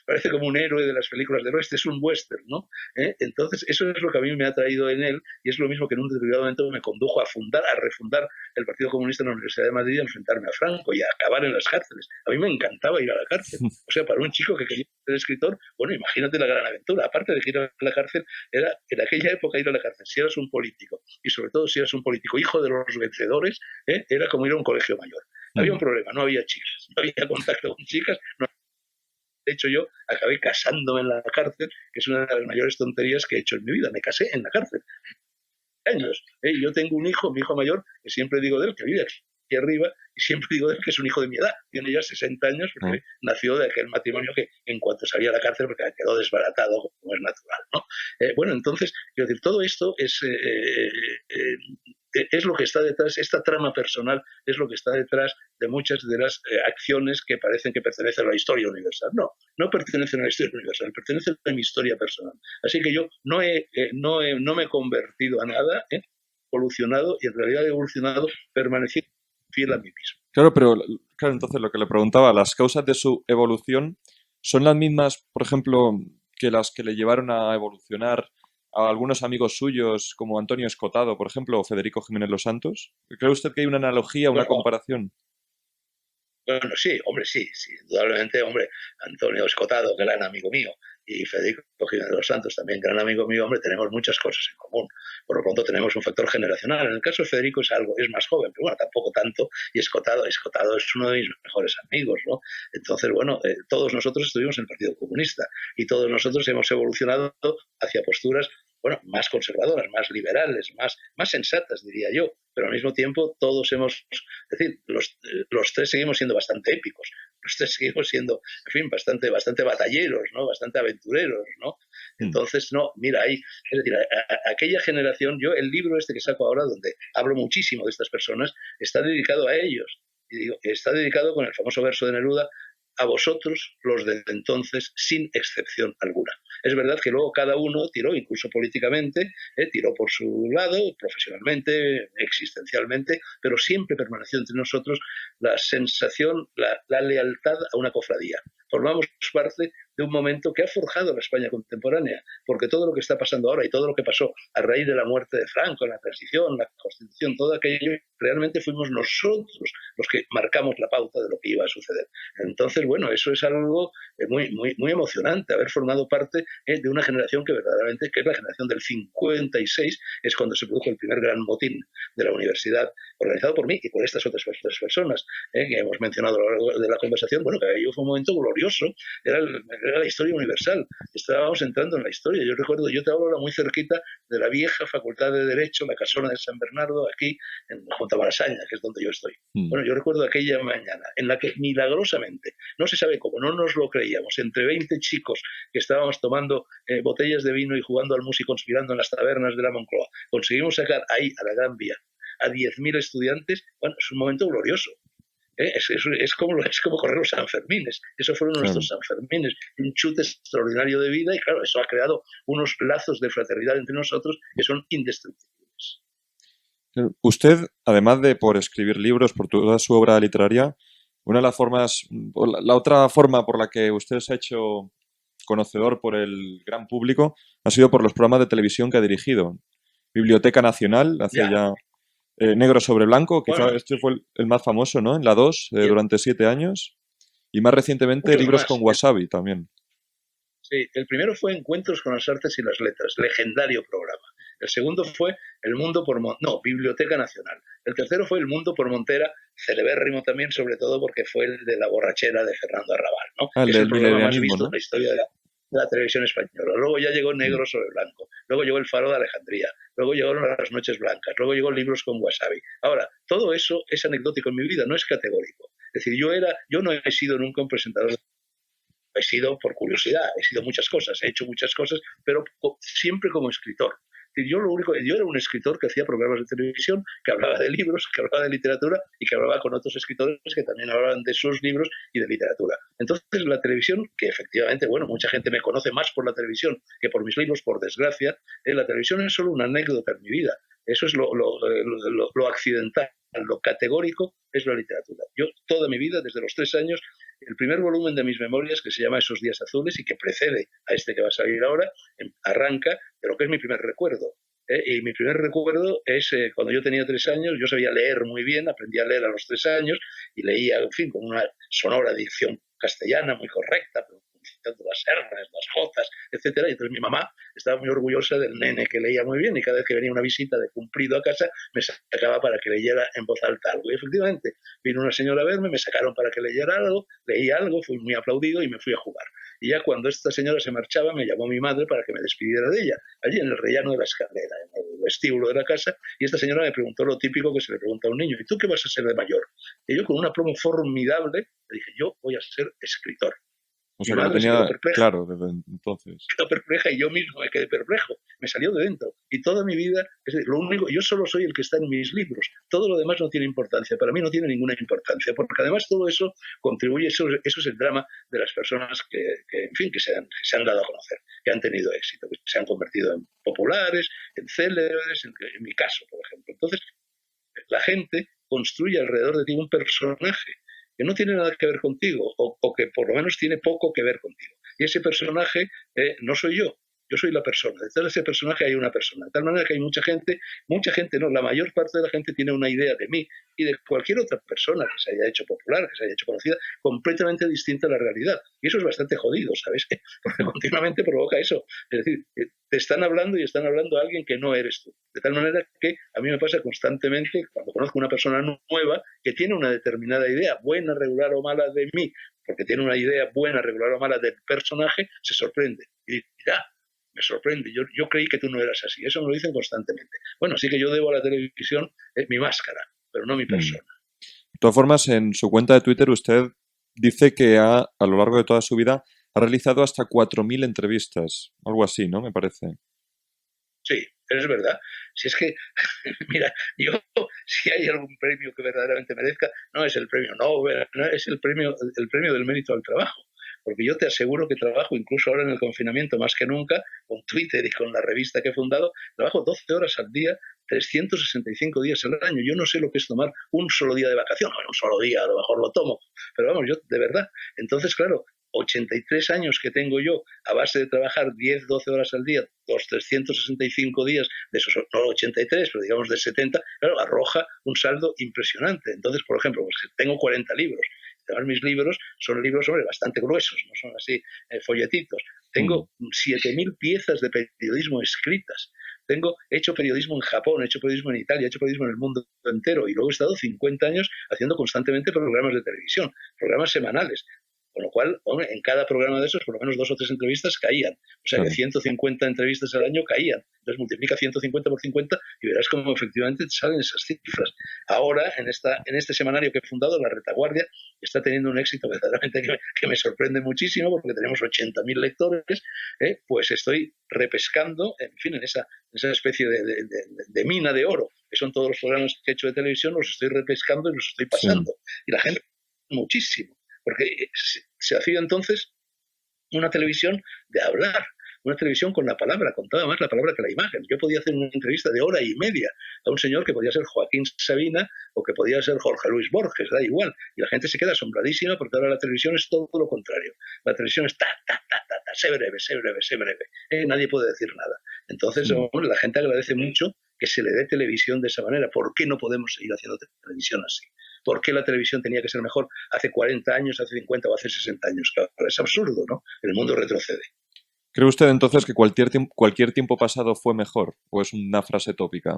parece como un héroe de las películas de oeste, es un western, ¿no? Entonces, eso es lo que a mí me ha traído en él y es lo mismo que en un determinado momento me condujo a refundar el Partido Comunista en la Universidad de Madrid y a enfrentarme a Franco y a acabar en las cárceles. A mí me encantaba ir a la cárcel. O sea, para un chico que quería ser escritor, bueno, imagínate la gran aventura. Aparte de que ir a la cárcel, era en aquella época ir a la cárcel, si eras un político y sobre todo si eras un político hijo de los vencedores, era como ir a un colegio mayor. Había un problema, no había chicas, no había contacto con chicas, no. De hecho, yo acabé casándome en la cárcel, que es una de las mayores tonterías que he hecho en mi vida. Me casé en la cárcel. Años. Yo tengo un hijo, mi hijo mayor, que siempre digo de él, que vive aquí arriba, y siempre digo de él que es un hijo de mi edad. Tiene ya 60 años porque nació de aquel matrimonio que en cuanto salía a la cárcel, porque quedó desbaratado, como es natural, ¿no? Bueno, entonces, quiero decir, todo esto es lo que está detrás, esta trama personal es lo que está detrás de muchas de las acciones que parecen que pertenecen a la historia universal. No pertenecen a la historia universal, pertenecen a mi historia personal. Así que yo no me he convertido a nada, evolucionado y en realidad he evolucionado permaneciendo fiel a mí mismo. Claro, pero claro, entonces lo que le preguntaba, las causas de su evolución son las mismas, por ejemplo, que las que le llevaron a evolucionar a algunos amigos suyos como Antonio Escotado, por ejemplo, o Federico Jiménez Los Santos. ¿Cree usted que hay una analogía, una comparación? Bueno, sí, hombre, sí, indudablemente, hombre, Antonio Escotado, gran amigo mío, y Federico Jiménez de los Santos, también gran amigo mío, hombre, tenemos muchas cosas en común. Por lo pronto tenemos un factor generacional. En el caso de Federico es más joven, pero bueno, tampoco tanto, y Escotado es uno de mis mejores amigos, ¿no? Entonces, bueno, todos nosotros estuvimos en el Partido Comunista y todos nosotros hemos evolucionado hacia posturas, bueno, más conservadoras, más liberales, más sensatas, diría yo, pero al mismo tiempo todos es decir, los tres seguimos siendo bastante épicos, los tres seguimos siendo, en fin, bastante batalleros, ¿no? Bastante aventureros, ¿no? Entonces, no, mira, es decir, aquella generación, yo el libro este que saco ahora, donde hablo muchísimo de estas personas, está dedicado a ellos, y digo, está dedicado con el famoso verso de Neruda, a vosotros, los de entonces, sin excepción alguna. Es verdad que luego cada uno tiró, incluso políticamente, tiró por su lado, profesionalmente, existencialmente, pero siempre permaneció entre nosotros la sensación, la lealtad a una cofradía. Formamos parte de un momento que ha forjado la España contemporánea, porque todo lo que está pasando ahora y todo lo que pasó a raíz de la muerte de Franco, la transición, la Constitución, todo aquello, realmente fuimos nosotros los que marcamos la pauta de lo que iba a suceder. Entonces, bueno, eso es algo muy emocionante, haber formado parte de una generación que verdaderamente, que es la generación del 56, es cuando se produjo el primer gran motín de la universidad, organizado por mí y por estas otras personas que hemos mencionado a lo largo de la conversación. Bueno, que aquello fue un momento glorioso, era la historia universal, estábamos entrando en la historia. Yo recuerdo, yo te hablo ahora muy cerquita de la vieja Facultad de Derecho, la casona de San Bernardo, aquí en Junta Malasaña, que es donde yo estoy. Bueno, yo recuerdo aquella mañana en la que milagrosamente, no se sabe cómo, no nos lo creíamos, entre 20 chicos que estábamos tomando botellas de vino y jugando al mus y conspirando en las tabernas de la Moncloa, conseguimos sacar ahí a la Gran Vía a 10.000 estudiantes. Bueno, es un momento glorioso. Es como correr los Sanfermines. Esos fueron nuestros Sanfermines. Un chute extraordinario de vida y claro, eso ha creado unos lazos de fraternidad entre nosotros que son indestructibles. Usted, además de por escribir libros, por toda su obra literaria, una de las formas, la otra forma por la que usted se ha hecho conocedor por el gran público ha sido por los programas de televisión que ha dirigido. Biblioteca Nacional, hace ya Negro sobre Blanco, quizá este fue el más famoso, ¿no? En la 2, durante 7 años. Y más recientemente muchos Libros más, con Wasabi también. Sí, el primero fue Encuentros con las Artes y las Letras, legendario programa. El segundo fue Biblioteca Nacional. El tercero fue El Mundo por Montera, celebérrimo también, sobre todo porque fue el de la borrachera de Fernando Arrabal, ¿no? Es el programa más visto, ¿no? en la historia de la televisión española. Luego ya llegó Negro sobre Blanco, luego llegó El Faro de Alejandría, luego llegaron Las Noches Blancas, luego llegó Libros con Wasabi. Ahora, todo eso es anecdótico en mi vida, no es categórico. Es decir, yo no he sido nunca un presentador, he sido por curiosidad, he sido muchas cosas, he hecho muchas cosas, pero siempre como escritor. Yo era un escritor que hacía programas de televisión, que hablaba de libros, que hablaba de literatura y que hablaba con otros escritores que también hablaban de sus libros y de literatura. Entonces la televisión, que efectivamente, bueno, mucha gente me conoce más por la televisión que por mis libros, por desgracia, la televisión es solo una anécdota en mi vida. Eso es lo accidental. Lo categórico es la literatura. Yo toda mi vida, desde los 3 años, el primer volumen de mis memorias, que se llama Esos días azules y que precede a este que va a salir ahora, arranca de lo que es mi primer recuerdo. Y mi primer recuerdo es cuando yo tenía 3 años, yo sabía leer muy bien, aprendí a leer a los 3 años y leía, en fin, con una sonora dicción castellana muy correcta, pronunciando las R's, las Jotas, etcétera. Y entonces mi mamá estaba muy orgullosa del nene que leía muy bien y cada vez que venía una visita de cumplido a casa me sacaba para que leyera en voz alta algo. Y efectivamente vino una señora a verme, me sacaron para que leyera algo, leí algo, fui muy aplaudido y me fui a jugar. Y ya cuando esta señora se marchaba me llamó mi madre para que me despidiera de ella, allí en el rellano de la escalera, en el vestíbulo de la casa, y esta señora me preguntó lo típico que se le pregunta a un niño: ¿y tú qué vas a ser de mayor? Y yo, con un aplomo formidable, le dije: yo voy a ser escritor. O sea, que lo tenía claro desde entonces. Quedó perpleja y yo mismo me quedé perplejo. Me salió de dentro. Y toda mi vida, es decir, lo único, yo solo soy el que está en mis libros. Todo lo demás no tiene importancia. Para mí no tiene ninguna importancia. Porque además todo eso contribuye, eso es el drama de las personas en fin, que se han dado a conocer, que han tenido éxito, que se han convertido en populares, en célebres, en mi caso, por ejemplo. Entonces, la gente construye alrededor de ti un personaje que no tiene nada que ver contigo o que por lo menos tiene poco que ver contigo. Y ese personaje no soy yo soy la persona. Detrás de ese personaje hay una persona. De tal manera que hay mucha gente no, la mayor parte de la gente tiene una idea de mí y de cualquier otra persona que se haya hecho popular, que se haya hecho conocida, completamente distinta a la realidad. Y eso es bastante jodido, ¿sabes? Porque continuamente provoca eso. Es decir, te están hablando y están hablando a alguien que no eres tú. De tal manera que a mí me pasa constantemente, cuando conozco una persona nueva que tiene una determinada idea, buena, regular o mala, de mí, porque tiene una idea buena, regular o mala del personaje, se sorprende. Y dirá: me sorprende, yo creí que tú no eras así. Eso me lo dicen constantemente. Bueno, sí que yo debo a la televisión mi máscara, pero no mi persona. De todas formas, en su cuenta de Twitter usted dice que a lo largo de toda su vida ha realizado hasta 4.000 entrevistas, algo así, ¿no? Me parece. Sí, es verdad. Si es que, mira, si hay algún premio que verdaderamente merezca, no es el premio Nobel, no es el premio del mérito al trabajo. Porque yo te aseguro que trabajo, incluso ahora en el confinamiento, más que nunca, con Twitter y con la revista que he fundado, trabajo 12 horas al día, 365 días al año. Yo no sé lo que es tomar un solo día de vacación. Bueno, un solo día a lo mejor lo tomo, pero vamos, yo de verdad. Entonces, claro, 83 años que tengo yo a base de trabajar 10, 12 horas al día, los 365 días, de esos no 83, pero digamos de 70, claro, arroja un saldo impresionante. Entonces, por ejemplo, pues tengo 40 libros. Además, mis libros son libros, bastante gruesos, no son así folletitos. Tengo 7.000 piezas de periodismo escritas. He hecho periodismo en Japón, he hecho periodismo en Italia, he hecho periodismo en el mundo entero y luego he estado 50 años haciendo constantemente programas de televisión, programas semanales. Con lo cual, en cada programa de esos, por lo menos 2 o 3 entrevistas caían. O sea, que 150 entrevistas al año caían. Entonces multiplica 150 por 50 y verás cómo efectivamente te salen esas cifras. Ahora, en este semanario que he fundado, La Retaguardia, está teniendo un éxito verdaderamente que me sorprende muchísimo, porque tenemos 80.000 lectores. Pues estoy repescando, en fin, en esa especie de mina de oro, que son todos los programas que he hecho de televisión, los estoy repescando y los estoy pasando. Sí. Y la gente, muchísimo. Porque se hacía entonces una televisión de hablar, una televisión con la palabra, contaba más la palabra que la imagen. Yo podía hacer una entrevista de hora y media a un señor que podía ser Joaquín Sabina o que podía ser Jorge Luis Borges, da igual. Y la gente se queda asombradísima porque ahora la televisión es todo lo contrario. La televisión es sé breve, sé breve, sé breve. Nadie puede decir nada. Entonces, la gente agradece mucho que se le dé televisión de esa manera. ¿Por qué no podemos seguir haciendo televisión así? ¿Por qué la televisión tenía que ser mejor hace 40 años, hace 50 o hace 60 años? Claro, es absurdo, ¿no? El mundo retrocede. ¿Cree usted entonces que cualquier tiempo pasado fue mejor? ¿O es una frase tópica?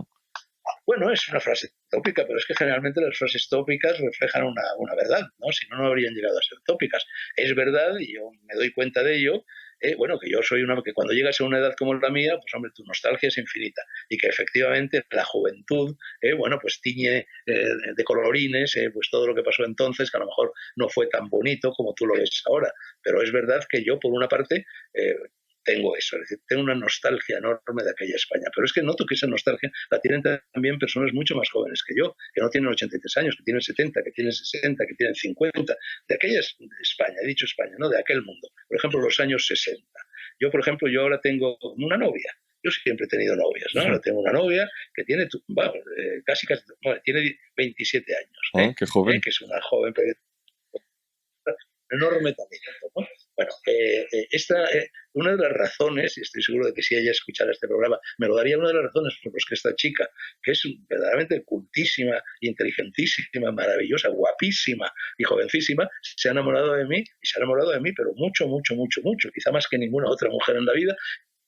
Bueno, es una frase tópica, pero es que generalmente las frases tópicas reflejan una verdad, ¿no? Si no, no habrían llegado a ser tópicas. Es verdad, y yo me doy cuenta de ello, bueno, que yo soy que cuando llegas a una edad como la mía, pues hombre, tu nostalgia es infinita y que efectivamente la juventud, bueno, pues tiñe de colorines, pues todo lo que pasó entonces, que a lo mejor no fue tan bonito como tú lo ves ahora, pero es verdad que yo, por una parte, tengo eso, es decir, tengo una nostalgia enorme de aquella España, pero es que noto que esa nostalgia la tienen también personas mucho más jóvenes que yo, que no tienen 83 años, que tienen 70, que tienen 60, que tienen 50, de aquella España, he dicho España, ¿no? De aquel mundo, por ejemplo, los años 60. Yo, por ejemplo, yo ahora tengo una novia. Yo siempre he tenido novias, ¿no? Ahora tengo una novia que tiene, bueno, casi, bueno, tiene 27 años, Qué joven. que es una joven, pero enorme talento, ¿no? Bueno, una de las razones, y estoy seguro de que si ella escuchara este programa, me lo daría, una de las razones por las que esta chica, que es verdaderamente cultísima, inteligentísima, maravillosa, guapísima y jovencísima, se ha enamorado de mí, y se ha enamorado de mí, pero mucho, mucho, mucho, mucho, quizá más que ninguna otra mujer en la vida,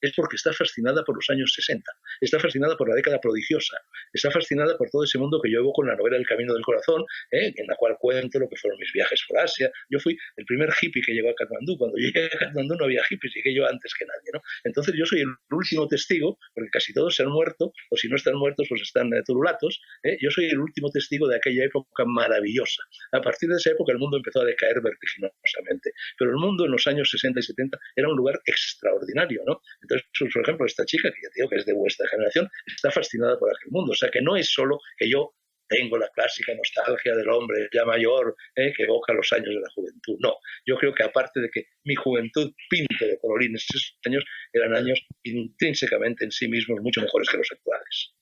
es porque está fascinada por los años 60, está fascinada por la década prodigiosa, está fascinada por todo ese mundo que yo evoco en la novela El Camino del Corazón, en la cual cuento lo que fueron mis viajes por Asia. Yo fui el primer hippie que llegó a Katmandú. Cuando llegué a Katmandú no había hippies, llegué yo antes que nadie, ¿no? Entonces yo soy el último testigo, porque casi todos se han muerto, o si no están muertos, pues están turulatos. Yo soy el último testigo de aquella época maravillosa. A partir de esa época el mundo empezó a decaer vertiginosamente, pero el mundo en los años 60 y 70 era un lugar extraordinario, ¿no? Entonces, por ejemplo, esta chica, que ya te digo que es de vuestra generación, está fascinada por aquel mundo. O sea, que no es solo que yo tengo la clásica nostalgia del hombre ya mayor, que evoca los años de la juventud. No, yo creo que aparte de que mi juventud pinte de colorines, esos años eran años intrínsecamente en sí mismos mucho mejores que los actuales.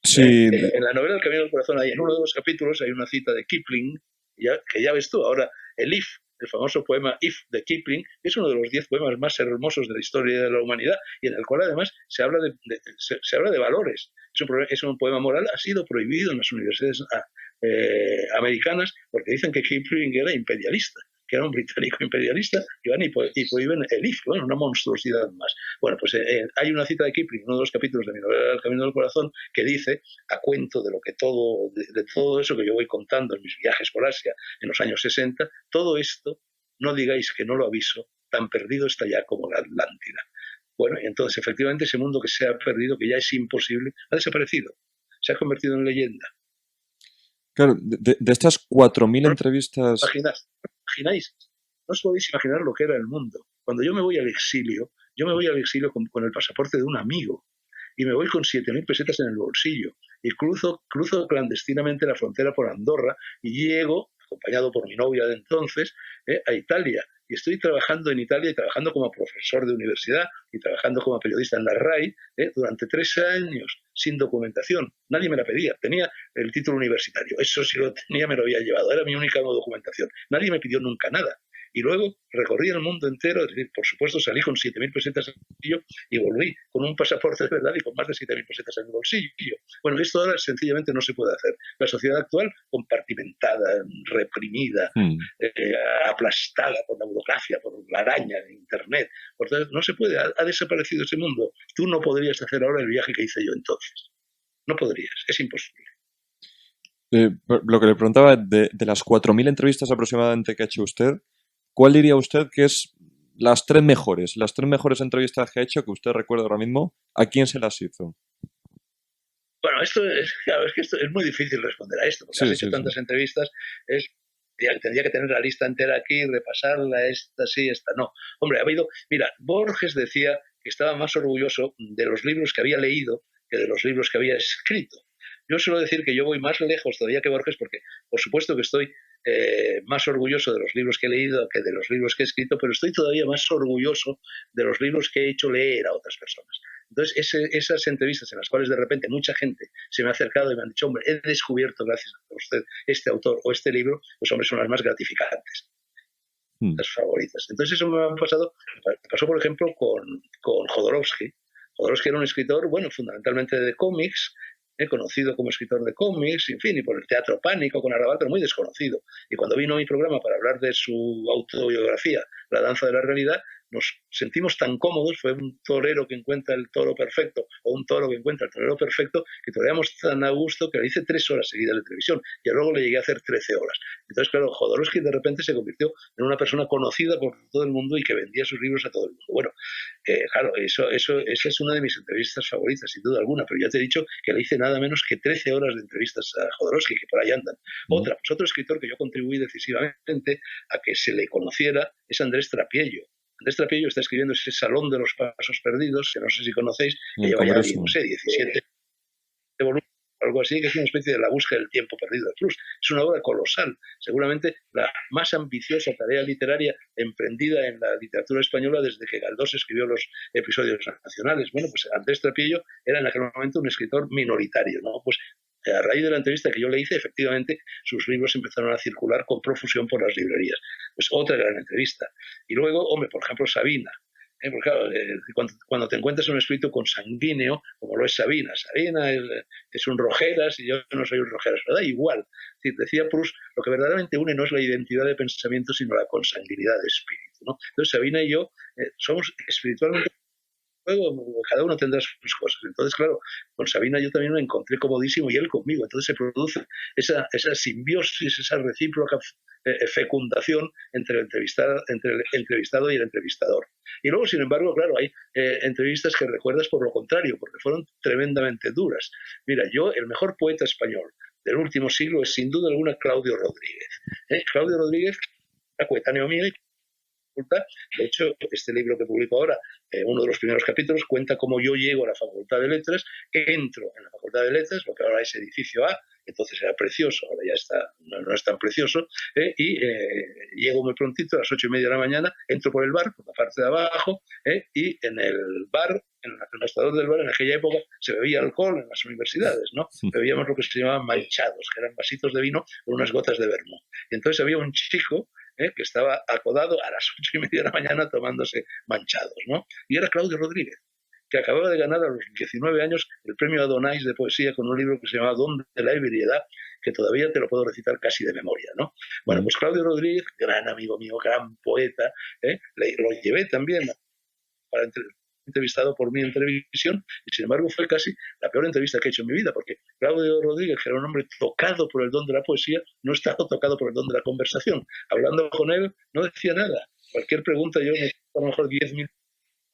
Sí. En la novela El Camino del Corazón, en uno de los capítulos hay una cita de Kipling, que ya ves tú, ahora el If, el famoso poema If de Kipling, es uno de los 10 poemas más hermosos de la historia de la humanidad y en el cual además se habla de valores. Es un poema moral, ha sido prohibido en las universidades americanas porque dicen que Kipling era imperialista, que era un británico imperialista, y van y prohíben el IF, bueno, una monstruosidad más. Bueno, pues hay una cita de Kipling, uno de los capítulos de mi novela El Camino del Corazón, que dice, a cuento de lo que de todo eso que yo voy contando en mis viajes por Asia en los años 60, todo esto, no digáis que no lo aviso, tan perdido está ya como la Atlántida. Bueno, y entonces efectivamente ese mundo que se ha perdido, que ya es imposible, ha desaparecido, se ha convertido en leyenda. Claro, de estas 4.000 entrevistas... ¿Imagináis? No os podéis imaginar lo que era el mundo. Cuando yo me voy al exilio con el pasaporte de un amigo y me voy con 7.000 pesetas en el bolsillo y cruzo clandestinamente la frontera por Andorra y llego, acompañado por mi novia de entonces, a Italia. Y estoy trabajando en Italia y trabajando como profesor de universidad y trabajando como periodista en la RAI durante 3 años sin documentación. Nadie me la pedía. Tenía el título universitario. Eso sí lo tenía, me lo había llevado. Era mi única documentación. Nadie me pidió nunca nada. Y luego recorrí el mundo entero, es decir, por supuesto salí con 7.000 pesetas en el bolsillo y volví con un pasaporte de verdad y con más de 7.000 pesetas en el bolsillo. Bueno, esto ahora sencillamente no se puede hacer. La sociedad actual, compartimentada, reprimida, aplastada por la burocracia, por la araña de Internet, por todo, no se puede, ha desaparecido ese mundo. Tú no podrías hacer ahora el viaje que hice yo entonces. No podrías, es imposible. Lo que le preguntaba, de las 4.000 entrevistas aproximadamente que ha hecho usted, ¿cuál diría usted que es las tres mejores entrevistas que ha hecho que usted recuerda ahora mismo? ¿A quién se las hizo? Bueno, claro, es que esto es muy difícil responder a esto, porque has hecho tantas entrevistas, tendría que tener la lista entera aquí, repasarla, esta sí, esta no. Hombre, mira, Borges decía que estaba más orgulloso de los libros que había leído que de los libros que había escrito. Yo suelo decir que yo voy más lejos todavía que Borges porque, por supuesto que estoy más orgulloso de los libros que he leído que de los libros que he escrito, pero estoy todavía más orgulloso de los libros que he hecho leer a otras personas. Entonces, esas entrevistas en las cuales de repente mucha gente se me ha acercado y me han dicho, hombre, he descubierto gracias a usted este autor o este libro, pues hombre, son las más gratificantes, las favoritas. Entonces eso me pasó por ejemplo con Jodorowsky. Jodorowsky era un escritor, bueno, fundamentalmente de cómics, conocido como escritor de cómics, en fin, y por el Teatro Pánico con Arrabal, pero muy desconocido. Y cuando vino a mi programa para hablar de su autobiografía, La danza de la realidad, nos sentimos tan cómodos, fue un torero que encuentra el toro perfecto o un toro que encuentra el torero perfecto, que toreamos tan a gusto que le hice 3 horas seguidas de televisión y luego le llegué a hacer 13 horas. Entonces, claro, Jodorowsky de repente se convirtió en una persona conocida por todo el mundo y que vendía sus libros a todo el mundo. Bueno, claro, esa es una de mis entrevistas favoritas, sin duda alguna, pero ya te he dicho que le hice nada menos que 13 horas de entrevistas a Jodorowsky, que por ahí andan. Otro escritor que yo contribuí decisivamente a que se le conociera es Andrés Trapiello. Andrés Trapiello está escribiendo ese Salón de los Pasos Perdidos, que no sé si conocéis, que lleva ya, no sé, 17 volúmenes, algo así, que es una especie de La búsqueda del tiempo perdido de Proust. Es una obra colosal, seguramente la más ambiciosa tarea literaria emprendida en la literatura española desde que Galdós escribió los episodios nacionales. Bueno, pues Andrés Trapiello era en aquel momento un escritor minoritario, ¿no? Pues a raíz de la entrevista que yo le hice, efectivamente, sus libros empezaron a circular con profusión por las librerías. Pues otra gran entrevista. Y luego, hombre, por ejemplo, Sabina. Porque claro, cuando te encuentras un espíritu consanguíneo, como lo es Sabina. Sabina es un Rojeras y yo no soy un Rojeras, pero da igual. Es decir, decía Proust, lo que verdaderamente une no es la identidad de pensamiento, sino la consanguinidad de espíritu, ¿no? Entonces, Sabina y yo somos espiritualmente, luego cada uno tendrá sus cosas. Entonces, claro, con Sabina yo también me encontré comodísimo y él conmigo. Entonces se produce esa simbiosis, esa recíproca fecundación entre el entrevistado y el entrevistador. Y luego, sin embargo, claro, hay entrevistas que recuerdas por lo contrario, porque fueron tremendamente duras. Mira, el mejor poeta español del último siglo es sin duda alguna Claudio Rodríguez. Claudio Rodríguez era coetáneo mío y de hecho, este libro que publico ahora, uno de los primeros capítulos, cuenta cómo yo llego a la Facultad de Letras, entro en la Facultad de Letras, lo que ahora es edificio A, entonces era precioso, ahora ya está, no es tan precioso, y llego muy prontito a las 8:30 de la mañana, entro por el bar, por la parte de abajo, y en el bar, en el restaurador del bar, en aquella época se bebía alcohol en las universidades, ¿no? Bebíamos lo que se llamaban manchados, que eran vasitos de vino con unas gotas de vermú. Y entonces había un chico que estaba acodado a las 8:30 de la mañana tomándose manchados, ¿no? Y era Claudio Rodríguez, que acababa de ganar a los 19 años el premio Adonais de poesía con un libro que se llamaba Don de la ebriedad, que todavía te lo puedo recitar casi de memoria, ¿no? Bueno, pues Claudio Rodríguez, gran amigo mío, gran poeta, lo llevé también para entrevistado por mí en televisión y sin embargo fue casi la peor entrevista que he hecho en mi vida, porque Claudio Rodríguez, que era un hombre tocado por el don de la poesía, no estaba tocado por el don de la conversación. Hablando con él no decía nada. Cualquier pregunta yo me a lo mejor 10 minutos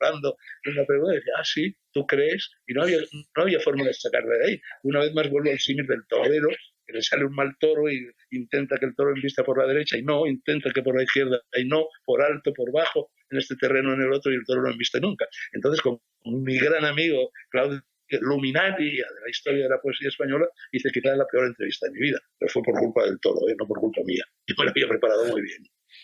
hablando de una pregunta y decía, sí, ¿tú crees? Y no había forma de sacarle de ahí. Una vez más vuelvo al símil del torero, que le sale un mal toro y intenta que el toro embista por la derecha y no, intenta que por la izquierda y no, por alto, por bajo, en este terreno, en el otro, y el toro no embiste nunca. Entonces, con mi gran amigo Claudio luminaria de la historia de la poesía española, hice quizás la peor entrevista de mi vida, pero fue por culpa del toro, no por culpa mía. Yo me lo había preparado muy bien.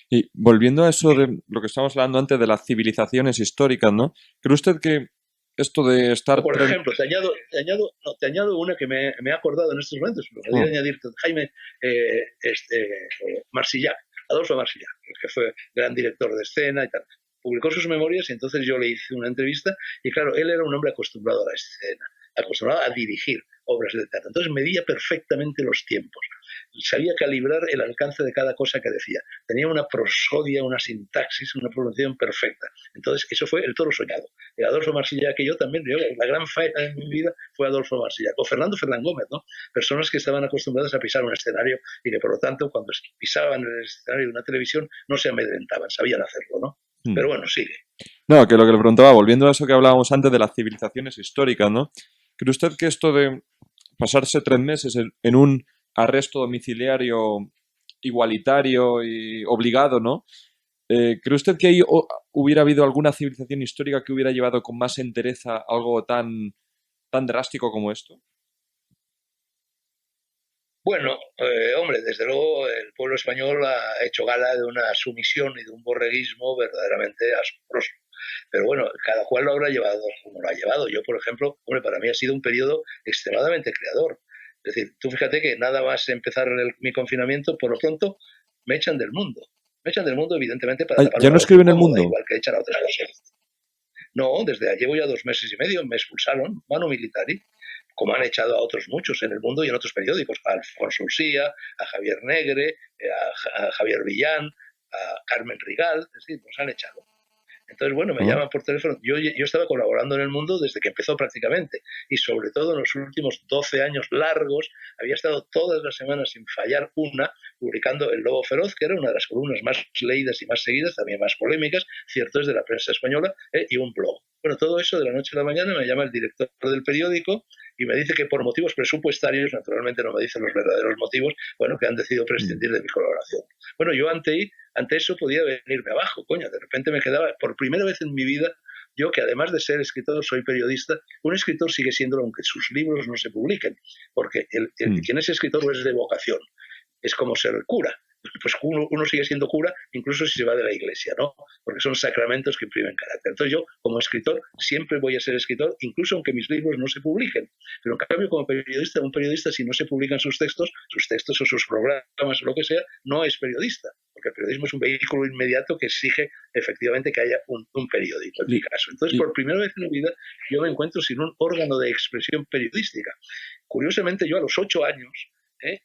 Y volviendo a eso de lo que estábamos hablando antes de las civilizaciones históricas, ¿no? ¿Cree usted que esto de estar... Por ejemplo, te añado una que me he acordado en estos momentos, pero podría añadirte, Jaime Marsillac, Adolfo Marsillac, que fue gran director de escena y tal. Publicó sus memorias y entonces yo le hice una entrevista y claro, él era un hombre acostumbrado a la escena, acostumbrado a dirigir obras de teatro. Entonces medía perfectamente los tiempos, sabía calibrar el alcance de cada cosa que decía, tenía una prosodia, una sintaxis, una pronunciación perfecta. Entonces eso fue el toro soñado. Adolfo Marsillac que yo también, la gran faena de mi vida fue Adolfo Marsillac o Fernando Fernán Gómez, ¿no? Personas que estaban acostumbradas a pisar un escenario y que por lo tanto cuando pisaban el escenario de una televisión no se amedrentaban, sabían hacerlo, ¿no? Pero bueno, sigue. No, que lo que le preguntaba, volviendo a eso que hablábamos antes de las civilizaciones históricas, ¿no? ¿Cree usted que esto de pasarse 3 meses en un arresto domiciliario igualitario y obligado, ¿no? ¿Cree usted que ahí hubiera habido alguna civilización histórica que hubiera llevado con más entereza algo tan drástico como esto? Bueno, hombre, desde luego el pueblo español ha hecho gala de una sumisión y de un borreguismo verdaderamente asombroso. Pero bueno, cada cual lo habrá llevado como lo ha llevado. Yo, por ejemplo, hombre, para mí ha sido un periodo extremadamente creador. Es decir, tú fíjate que nada más empezar mi confinamiento, por lo pronto me echan del mundo. Me echan del mundo, evidentemente, para tapar ¿Ya no escribe en el mundo? igual que echan a otras cosas. No, llevo ya 2 meses y medio, me expulsaron, manu militari, como han echado a otros muchos en el mundo y en otros periódicos, a Alfonso Ursía, a Javier Negre, a Javier Villán, a Carmen Rigal, es decir, nos han echado. Entonces, bueno, me llaman por teléfono. Yo estaba colaborando en El Mundo desde que empezó prácticamente, y sobre todo en los últimos 12 años largos había estado todas las semanas sin fallar una, publicando El Lobo Feroz, que era una de las columnas más leídas y más seguidas, también más polémicas, cierto es, de la prensa española, y un blog. Bueno, todo eso de la noche a la mañana me llama el director del periódico y me dice que por motivos presupuestarios, naturalmente no me dicen los verdaderos motivos, bueno, que han decidido prescindir de mi colaboración. Bueno, yo ante eso podía venirme abajo, coño, de repente me quedaba, por primera vez en mi vida, yo que además de ser escritor soy periodista. Un escritor sigue siéndolo aunque sus libros no se publiquen, porque quien es escritor es de vocación, es como ser cura. Pues uno sigue siendo cura incluso si se va de la iglesia, ¿no? Porque son sacramentos que imprimen carácter. Entonces yo, como escritor, siempre voy a ser escritor, incluso aunque mis libros no se publiquen. Pero en cambio, como periodista, un periodista, si no se publican sus textos o sus programas o lo que sea, no es periodista, porque el periodismo es un vehículo inmediato que exige efectivamente que haya un periódico, en mi caso. Entonces, por primera vez en mi vida, yo me encuentro sin un órgano de expresión periodística. Curiosamente, yo a los 8 años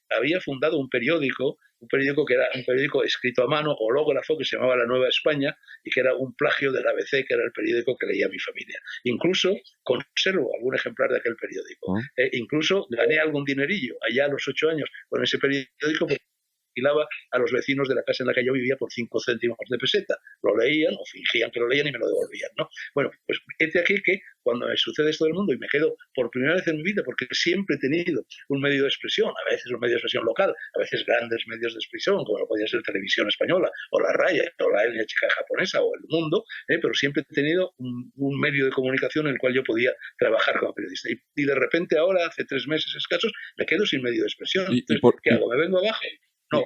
había fundado un periódico que era un periódico escrito a mano, hológrafo, que se llamaba La Nueva España, y que era un plagio del ABC, que era el periódico que leía mi familia. Incluso conservo algún ejemplar de aquel periódico. Incluso gané algún dinerillo allá a los 8 años con ese periódico, porque alquilaba a los vecinos de la casa en la que yo vivía por 5 céntimos de peseta. Lo leían o fingían que lo leían y me lo devolvían, ¿no? Bueno, pues este aquí que cuando me sucede esto del mundo y me quedo por primera vez en mi vida, porque siempre he tenido un medio de expresión, a veces un medio de expresión local, a veces grandes medios de expresión, como lo podía ser Televisión Española, o La Raya, o la NHK japonesa, o El Mundo, pero siempre he tenido un medio de comunicación en el cual yo podía trabajar como periodista. Y de repente ahora, hace 3 meses escasos, me quedo sin medio de expresión. Entonces, ¿qué hago? ¿Me vengo abajo? No.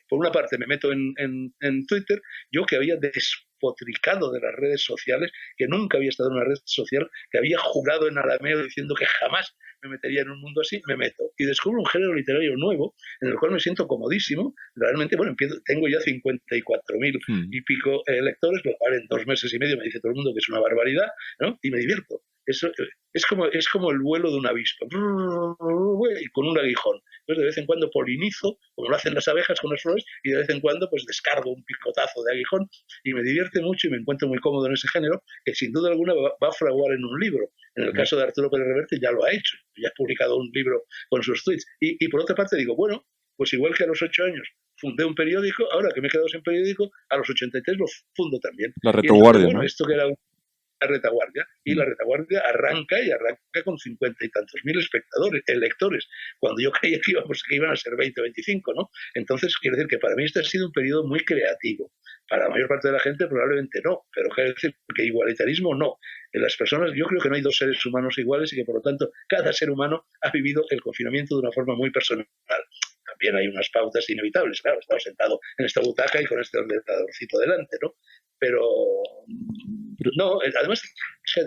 Por una parte me meto en Twitter, yo que había despotricado de las redes sociales, que nunca había estado en una red social, que había jurado en arameo diciendo que jamás me metería en un mundo así, me meto y descubro un género literario nuevo en el cual me siento comodísimo. Realmente, bueno, tengo ya 54.000 y pico lectores, lo cual en 2 meses y medio me dice todo el mundo que es una barbaridad, ¿no? Y me divierto. Eso es como el vuelo de una avispa, y con un aguijón. Entonces, de vez en cuando polinizo, como lo hacen las abejas con las flores, y de vez en cuando pues descargo un picotazo de aguijón, y me divierte mucho y me encuentro muy cómodo en ese género, que sin duda alguna va a fraguar en un libro. En el caso de Arturo Pérez Reverte ya lo ha hecho, ya ha publicado un libro con sus tweets. Y por otra parte digo, bueno, pues igual que a los 8 años fundé un periódico, ahora que me he quedado sin periódico, a los 83 lo fundo también. La Retaguardia, bueno, ¿no? esto que era la Retaguardia, y la Retaguardia arranca con 50 y tantos mil lectores, cuando yo creía que iban a ser 20 o 25, ¿no? Entonces, quiero decir que para mí este ha sido un periodo muy creativo. Para la mayor parte de la gente probablemente no, pero quiero decir que igualitarismo no. En las personas, yo creo que no hay 2 seres humanos iguales y que por lo tanto cada ser humano ha vivido el confinamiento de una forma muy personal. También hay unas pautas inevitables, claro, estamos sentados en esta butaca y con este ordenadorcito delante, ¿no? Pero no, además,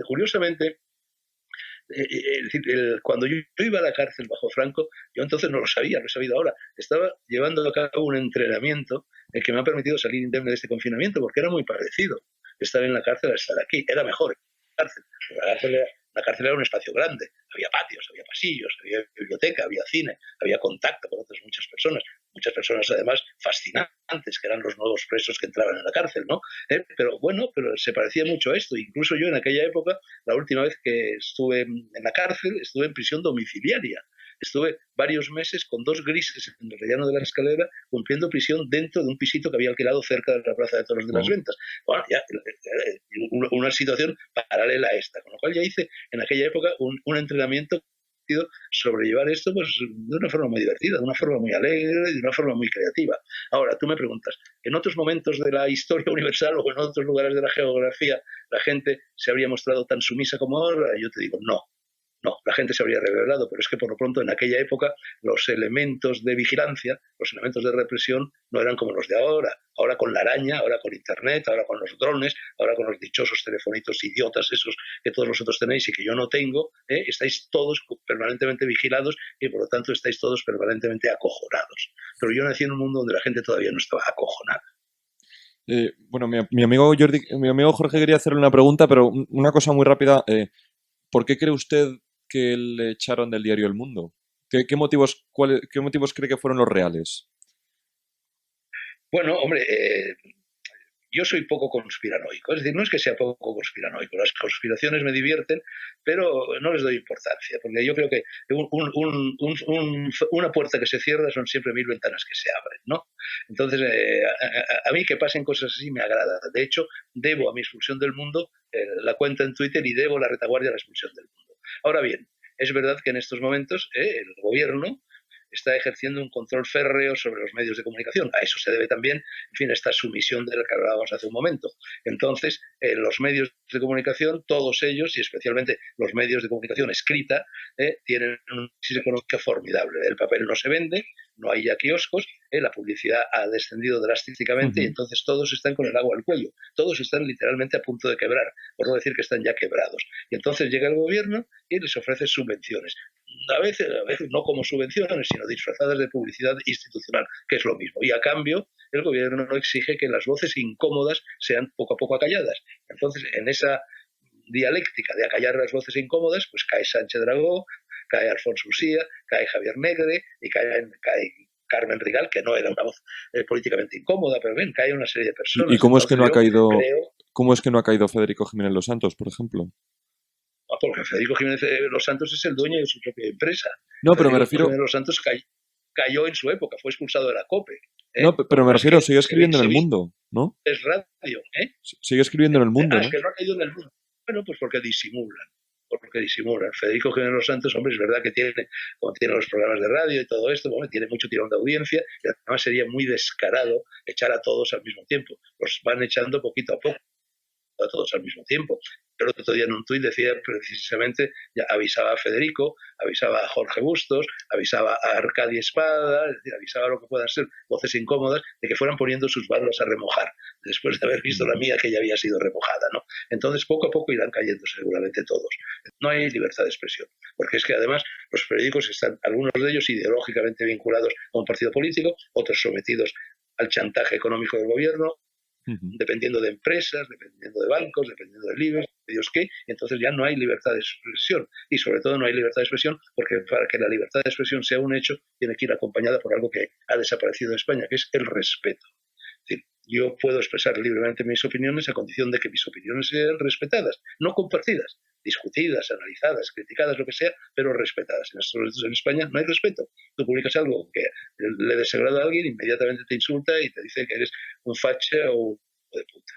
curiosamente, cuando yo iba a la cárcel bajo Franco, yo entonces no lo sabía, lo he sabido ahora. Estaba llevando a cabo un entrenamiento que me ha permitido salir indemne de este confinamiento, porque era muy parecido estar en la cárcel a estar aquí. Era mejor la cárcel. La cárcel era un espacio grande, había patios, había pasillos, había biblioteca, había cine, había contacto con otras muchas personas además fascinantes, que eran los nuevos presos que entraban en la cárcel, ¿no? Pero se parecía mucho a esto. Incluso yo en aquella época, la última vez que estuve en la cárcel, estuve en prisión domiciliaria. Estuve varios meses con 2 grises en el rellano de la Escalera cumpliendo prisión dentro de un pisito que había alquilado cerca de la Plaza de Toros de las Ventas. Bueno, ya, una situación paralela a esta, con lo cual ya hice en aquella época un entrenamiento sobrellevar esto pues de una forma muy divertida, de una forma muy alegre y de una forma muy creativa. Ahora, tú me preguntas, ¿en otros momentos de la historia universal o en otros lugares de la geografía la gente se habría mostrado tan sumisa como ahora? Yo te digo, no. No, la gente se habría rebelado, pero es que por lo pronto en aquella época los elementos de vigilancia, los elementos de represión no eran como los de ahora. Ahora con la araña, ahora con internet, ahora con los drones, ahora con los dichosos telefonitos idiotas esos que todos vosotros tenéis y que yo no tengo, estáis todos permanentemente vigilados y por lo tanto estáis todos permanentemente acojonados. Pero yo nací en un mundo donde la gente todavía no estaba acojonada. Bueno, mi amigo Jorge quería hacerle una pregunta, pero una cosa muy rápida. ¿Por qué cree usted que le echaron del diario El Mundo? ¿Qué motivos cree que fueron los reales? Bueno, hombre, yo soy poco conspiranoico. Es decir, no es que sea poco conspiranoico. Las conspiraciones me divierten, pero no les doy importancia, porque yo creo que una puerta que se cierra son siempre 1000 ventanas que se abren, ¿no? Entonces, a mí que pasen cosas así me agrada. De hecho, debo a mi expulsión del mundo la cuenta en Twitter y debo la retaguardia a la expulsión del mundo. Ahora bien, es verdad que en estos momentos el gobierno está ejerciendo un control férreo sobre los medios de comunicación. A eso se debe también, en fin, esta sumisión de la que hablábamos hace un momento. Entonces, los medios de comunicación, todos ellos, y especialmente los medios de comunicación escrita, tienen una crisis económica formidable. El papel no se vende, no hay ya kioscos, la publicidad ha descendido drásticamente y entonces todos están con el agua al cuello. Todos están literalmente a punto de quebrar, por no decir que están ya quebrados. Y entonces llega el gobierno y les ofrece subvenciones. A veces no como subvenciones, sino disfrazadas de publicidad institucional, que es lo mismo. Y a cambio, el gobierno no exige que las voces incómodas sean poco a poco acalladas. Entonces, en esa dialéctica de acallar las voces incómodas, pues cae Sánchez Dragó, cae Alfonso Usía, cae Javier Negre y cae Carmen Rigal, que no era una voz políticamente incómoda, pero bien, cae una serie de personas. ¿Y cómo es que no ha caído, creo, cómo es que no ha caído Federico Jiménez Los Santos, por ejemplo? porque Federico Jiménez Los Santos es el dueño de su propia empresa. No, pero me Federico refiero... Jiménez Los Santos cayó en su época, fue expulsado de la COPE. No, pero me refiero, sigue escribiendo en El Mundo, ¿no? Es radio, ¿eh? Sigue escribiendo en El Mundo, ¿no? Es que no ha caído en El Mundo. Bueno, pues porque disimulan. Federico Jiménez Los Santos, hombre, es verdad que como tiene los programas de radio y todo esto, bueno, tiene mucho tirón de audiencia y además sería muy descarado echar a todos al mismo tiempo. Los van echando poquito a poco a todos al mismo tiempo. Pero el otro día en un tuit decía precisamente, ya avisaba a Federico, avisaba a Jorge Bustos, avisaba a Arcadia Espada, es decir, avisaba a lo que puedan ser voces incómodas de que fueran poniendo sus barbas a remojar, después de haber visto la mía que ya había sido remojada, ¿no? Entonces poco a poco irán cayendo seguramente todos. No hay libertad de expresión, porque es que además los periódicos están, algunos de ellos ideológicamente vinculados a un partido político, otros sometidos al chantaje económico del gobierno, dependiendo de empresas, dependiendo de bancos, dependiendo de libros, de Dios qué, entonces ya no hay libertad de expresión. Y sobre todo no hay libertad de expresión porque para que la libertad de expresión sea un hecho, tiene que ir acompañada por algo que ha desaparecido en España, que es el respeto. Es decir, yo puedo expresar libremente mis opiniones a condición de que mis opiniones sean respetadas, no compartidas, discutidas, analizadas, criticadas, lo que sea, pero respetadas. En estos momentos en España no hay respeto. Tú publicas algo que le desagrada a alguien, inmediatamente te insulta y te dice que eres un facha o un de puta.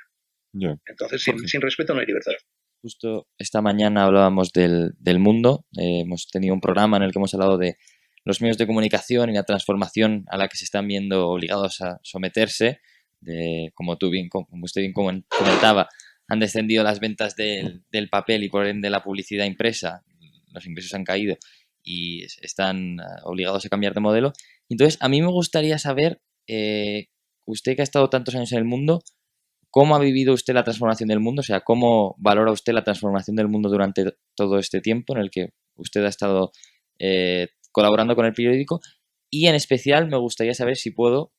Yeah. Entonces, sin respeto no hay libertad. Justo esta mañana hablábamos del mundo. Hemos tenido un programa en el que hemos hablado de los medios de comunicación y la transformación a la que se están viendo obligados a someterse. Como usted bien comentaba, han descendido las ventas del papel y por ende la publicidad impresa, los ingresos han caído y están obligados a cambiar de modelo. Entonces, a mí me gustaría saber, usted que ha estado tantos años en el mundo, ¿cómo ha vivido usted la transformación del mundo? O sea, ¿cómo valora usted la transformación del mundo durante todo este tiempo en el que usted ha estado colaborando con el periódico? Y en especial me gustaría saber, si puedo,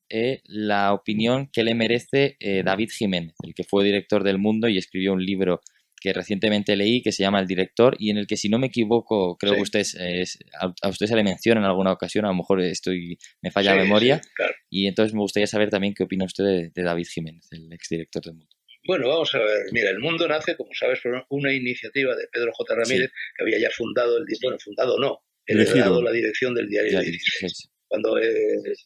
la opinión que le merece David Jiménez, el que fue director del Mundo y escribió un libro que recientemente leí que se llama El Director y en el que, si no me equivoco, creo que a usted se le menciona en alguna ocasión, a lo mejor me falla la memoria, claro. Y entonces me gustaría saber también qué opina usted de David Jiménez, el exdirector del Mundo. Bueno, vamos a ver. Mira, El Mundo nace, como sabes, por una iniciativa de Pedro J. Ramírez, que había ya fundado heredado la dirección del Diario 16. Cuando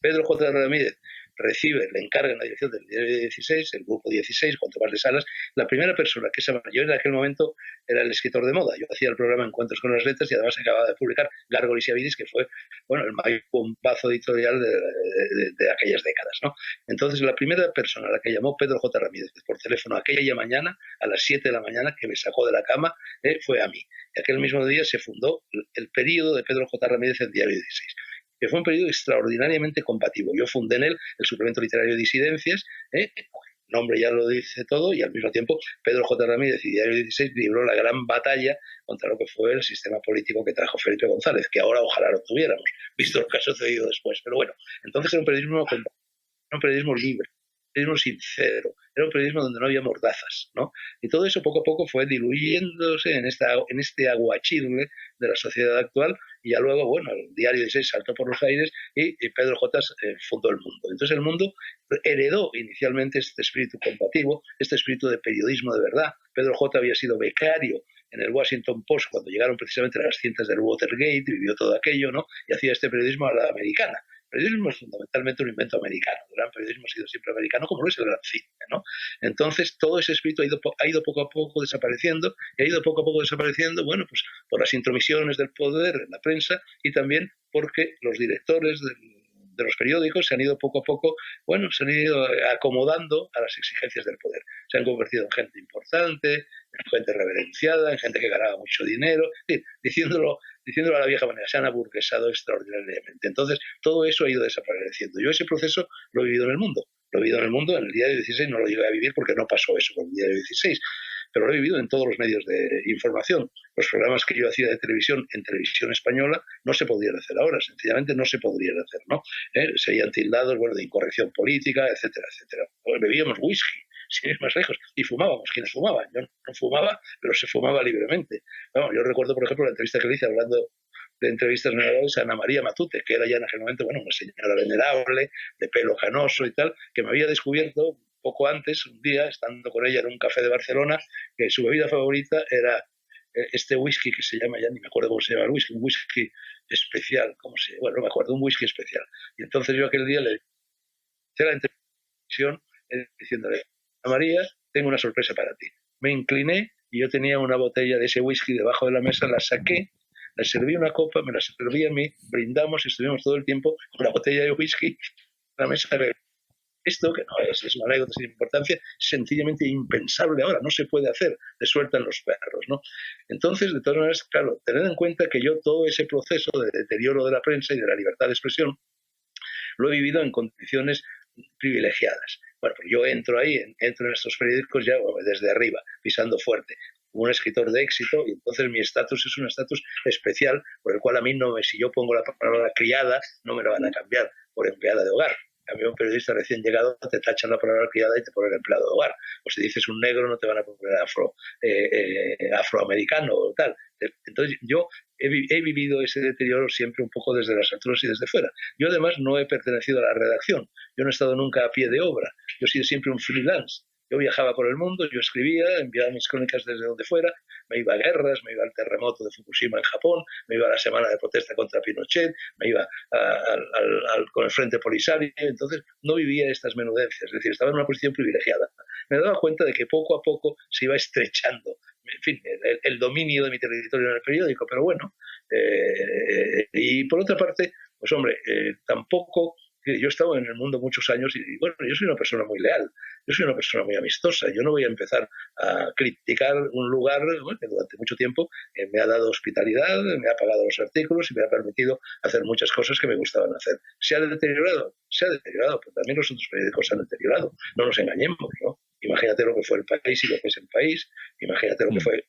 Pedro J. Ramírez le encarga la dirección del Diario 16, el grupo 16, cuanto más de Salas, la primera persona que yo en aquel momento era el escritor de moda. Yo hacía el programa Encuentros con las Letras y además acababa de publicar Gárgoles y Avidis, que fue el mayor bombazo editorial de aquellas décadas, ¿no? Entonces, la primera persona a la que llamó Pedro J. Ramírez por teléfono aquella mañana, a las 7 de la mañana, que me sacó de la cama, fue a mí. Y aquel mismo día se fundó el periodo de Pedro J. Ramírez en Diario 16. Que fue un periodo extraordinariamente combativo. Yo fundé en él el suplemento literario Disidencias, el nombre ya lo dice todo, y al mismo tiempo Pedro J. Ramírez y Diario 16 libró la gran batalla contra lo que fue el sistema político que trajo Felipe González, que ahora ojalá lo tuviéramos, visto lo que ha sucedido después. Pero bueno, entonces era un periodismo libre. periodismo sincero, era un periodismo donde no había mordazas, ¿no? Y todo eso poco a poco fue diluyéndose en este aguachirle de la sociedad actual, y ya luego, bueno, el diario 16 saltó por los aires y Pedro J. fundó El Mundo. Entonces El Mundo heredó inicialmente este espíritu combativo, este espíritu de periodismo de verdad. Pedro J. había sido becario en el Washington Post cuando llegaron precisamente las cintas del Watergate, vivió todo aquello, ¿no? Y hacía este periodismo a la americana. El periodismo es fundamentalmente un invento americano. El gran periodismo ha sido siempre americano, como lo es el gran cine, ¿no? Entonces, todo ese espíritu ha ido poco a poco desapareciendo, y ha ido poco a poco desapareciendo, bueno, pues por las intromisiones del poder en la prensa, y también porque los directores de los periódicos se han ido poco a poco, bueno, se han ido acomodando a las exigencias del poder. Se han convertido en gente importante, en gente reverenciada, en gente que ganaba mucho dinero, sí, diciéndolo a la vieja manera, se han aburguesado extraordinariamente. Entonces, todo eso ha ido desapareciendo. Yo ese proceso lo he vivido en El Mundo. Lo he vivido en El Mundo, en el diario 16 no lo llegué a vivir porque no pasó eso con el diario 16, pero lo he vivido en todos los medios de información. Los programas que yo hacía de televisión en televisión española no se podían hacer ahora, sencillamente no se podrían hacer, ¿no? Serían tildados, bueno, de incorrección política, etcétera, etcétera. Bebíamos whisky, sin ir más lejos, y fumábamos. ¿Quiénes fumaban? Yo no fumaba, pero se fumaba libremente. Bueno, yo recuerdo, por ejemplo, la entrevista que le hice hablando de entrevistas memorables a Ana María Matute, que era ya en aquel momento, bueno, una señora venerable, de pelo canoso y tal, que me había descubierto poco antes, un día, estando con ella en un café de Barcelona, que su bebida favorita era este whisky que se llama, ya ni me acuerdo cómo se llama el whisky, un whisky especial, bueno, no me acuerdo, un whisky especial. Y entonces yo aquel día le hice la entrevista diciéndole, Ana María, tengo una sorpresa para ti. Me incliné y yo tenía una botella de ese whisky debajo de la mesa, la saqué, le serví una copa, me la serví a mí, brindamos y estuvimos todo el tiempo con la botella de whisky en la mesa. Esto, que no es una anécdota sin importancia, es sencillamente impensable ahora, no se puede hacer, te sueltan los perros, ¿no? Entonces, de todas maneras, claro, tened en cuenta que yo todo ese proceso de deterioro de la prensa y de la libertad de expresión lo he vivido en condiciones privilegiadas. Bueno, pues yo entro en estos periódicos ya desde arriba, pisando fuerte, como un escritor de éxito, y entonces mi estatus es un estatus especial por el cual a mí si yo pongo la palabra criada, no me la van a cambiar por empleada de hogar. A mí un periodista recién llegado te tachan la palabra criada y te ponen empleado de hogar. O si dices un negro no te van a poner afroamericano o tal. Entonces yo he vivido ese deterioro siempre un poco desde las alturas y desde fuera. Yo además no he pertenecido a la redacción. Yo no he estado nunca a pie de obra. Yo he sido siempre un freelance. Yo viajaba por el mundo, yo escribía, enviaba mis crónicas desde donde fuera, me iba a guerras, me iba al terremoto de Fukushima en Japón, me iba a la semana de protesta contra Pinochet, me iba con el Frente Polisario. Entonces no vivía estas menudencias, es decir, estaba en una posición privilegiada. Me daba cuenta de que poco a poco se iba estrechando, en fin, el dominio de mi territorio en el periódico, pero bueno. Y por otra parte, pues hombre, tampoco... Yo he estado en el mundo muchos años y bueno, yo soy una persona muy leal, yo soy una persona muy amistosa, yo no voy a empezar a criticar un lugar que durante mucho tiempo me ha dado hospitalidad, me ha pagado los artículos y me ha permitido hacer muchas cosas que me gustaban hacer. ¿Se ha deteriorado? Se ha deteriorado, pero también los otros periódicos se han deteriorado, no nos engañemos, ¿no? Imagínate lo que fue El País y lo que es El País, imagínate lo que fue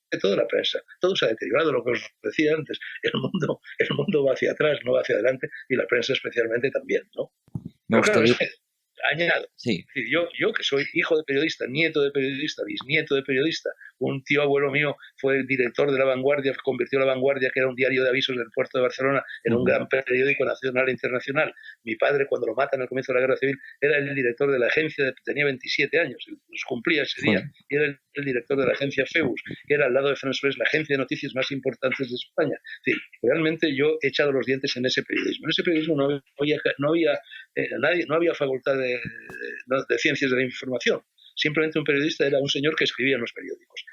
de toda la prensa. Todo se ha deteriorado, lo que os decía antes. El mundo va hacia atrás, no va hacia adelante, y la prensa especialmente también, ¿no? Me gustaría... Claro, añado. Sí. Yo que soy hijo de periodista, nieto de periodista, bisnieto de periodista, un tío abuelo mío fue el director de La Vanguardia, convirtió La Vanguardia, que era un diario de avisos del puerto de Barcelona, en un gran periódico nacional e internacional. Mi padre, cuando lo matan al comienzo de la Guerra Civil, era el director de la agencia, tenía 27 años, los cumplía ese día, y era el director de la agencia FEUS, que era al lado de France Press la agencia de noticias más importantes de España. Es decir, realmente yo he echado los dientes en ese periodismo. En ese periodismo no había facultad de ciencias de la información. Simplemente un periodista era un señor que escribía en los periódicos.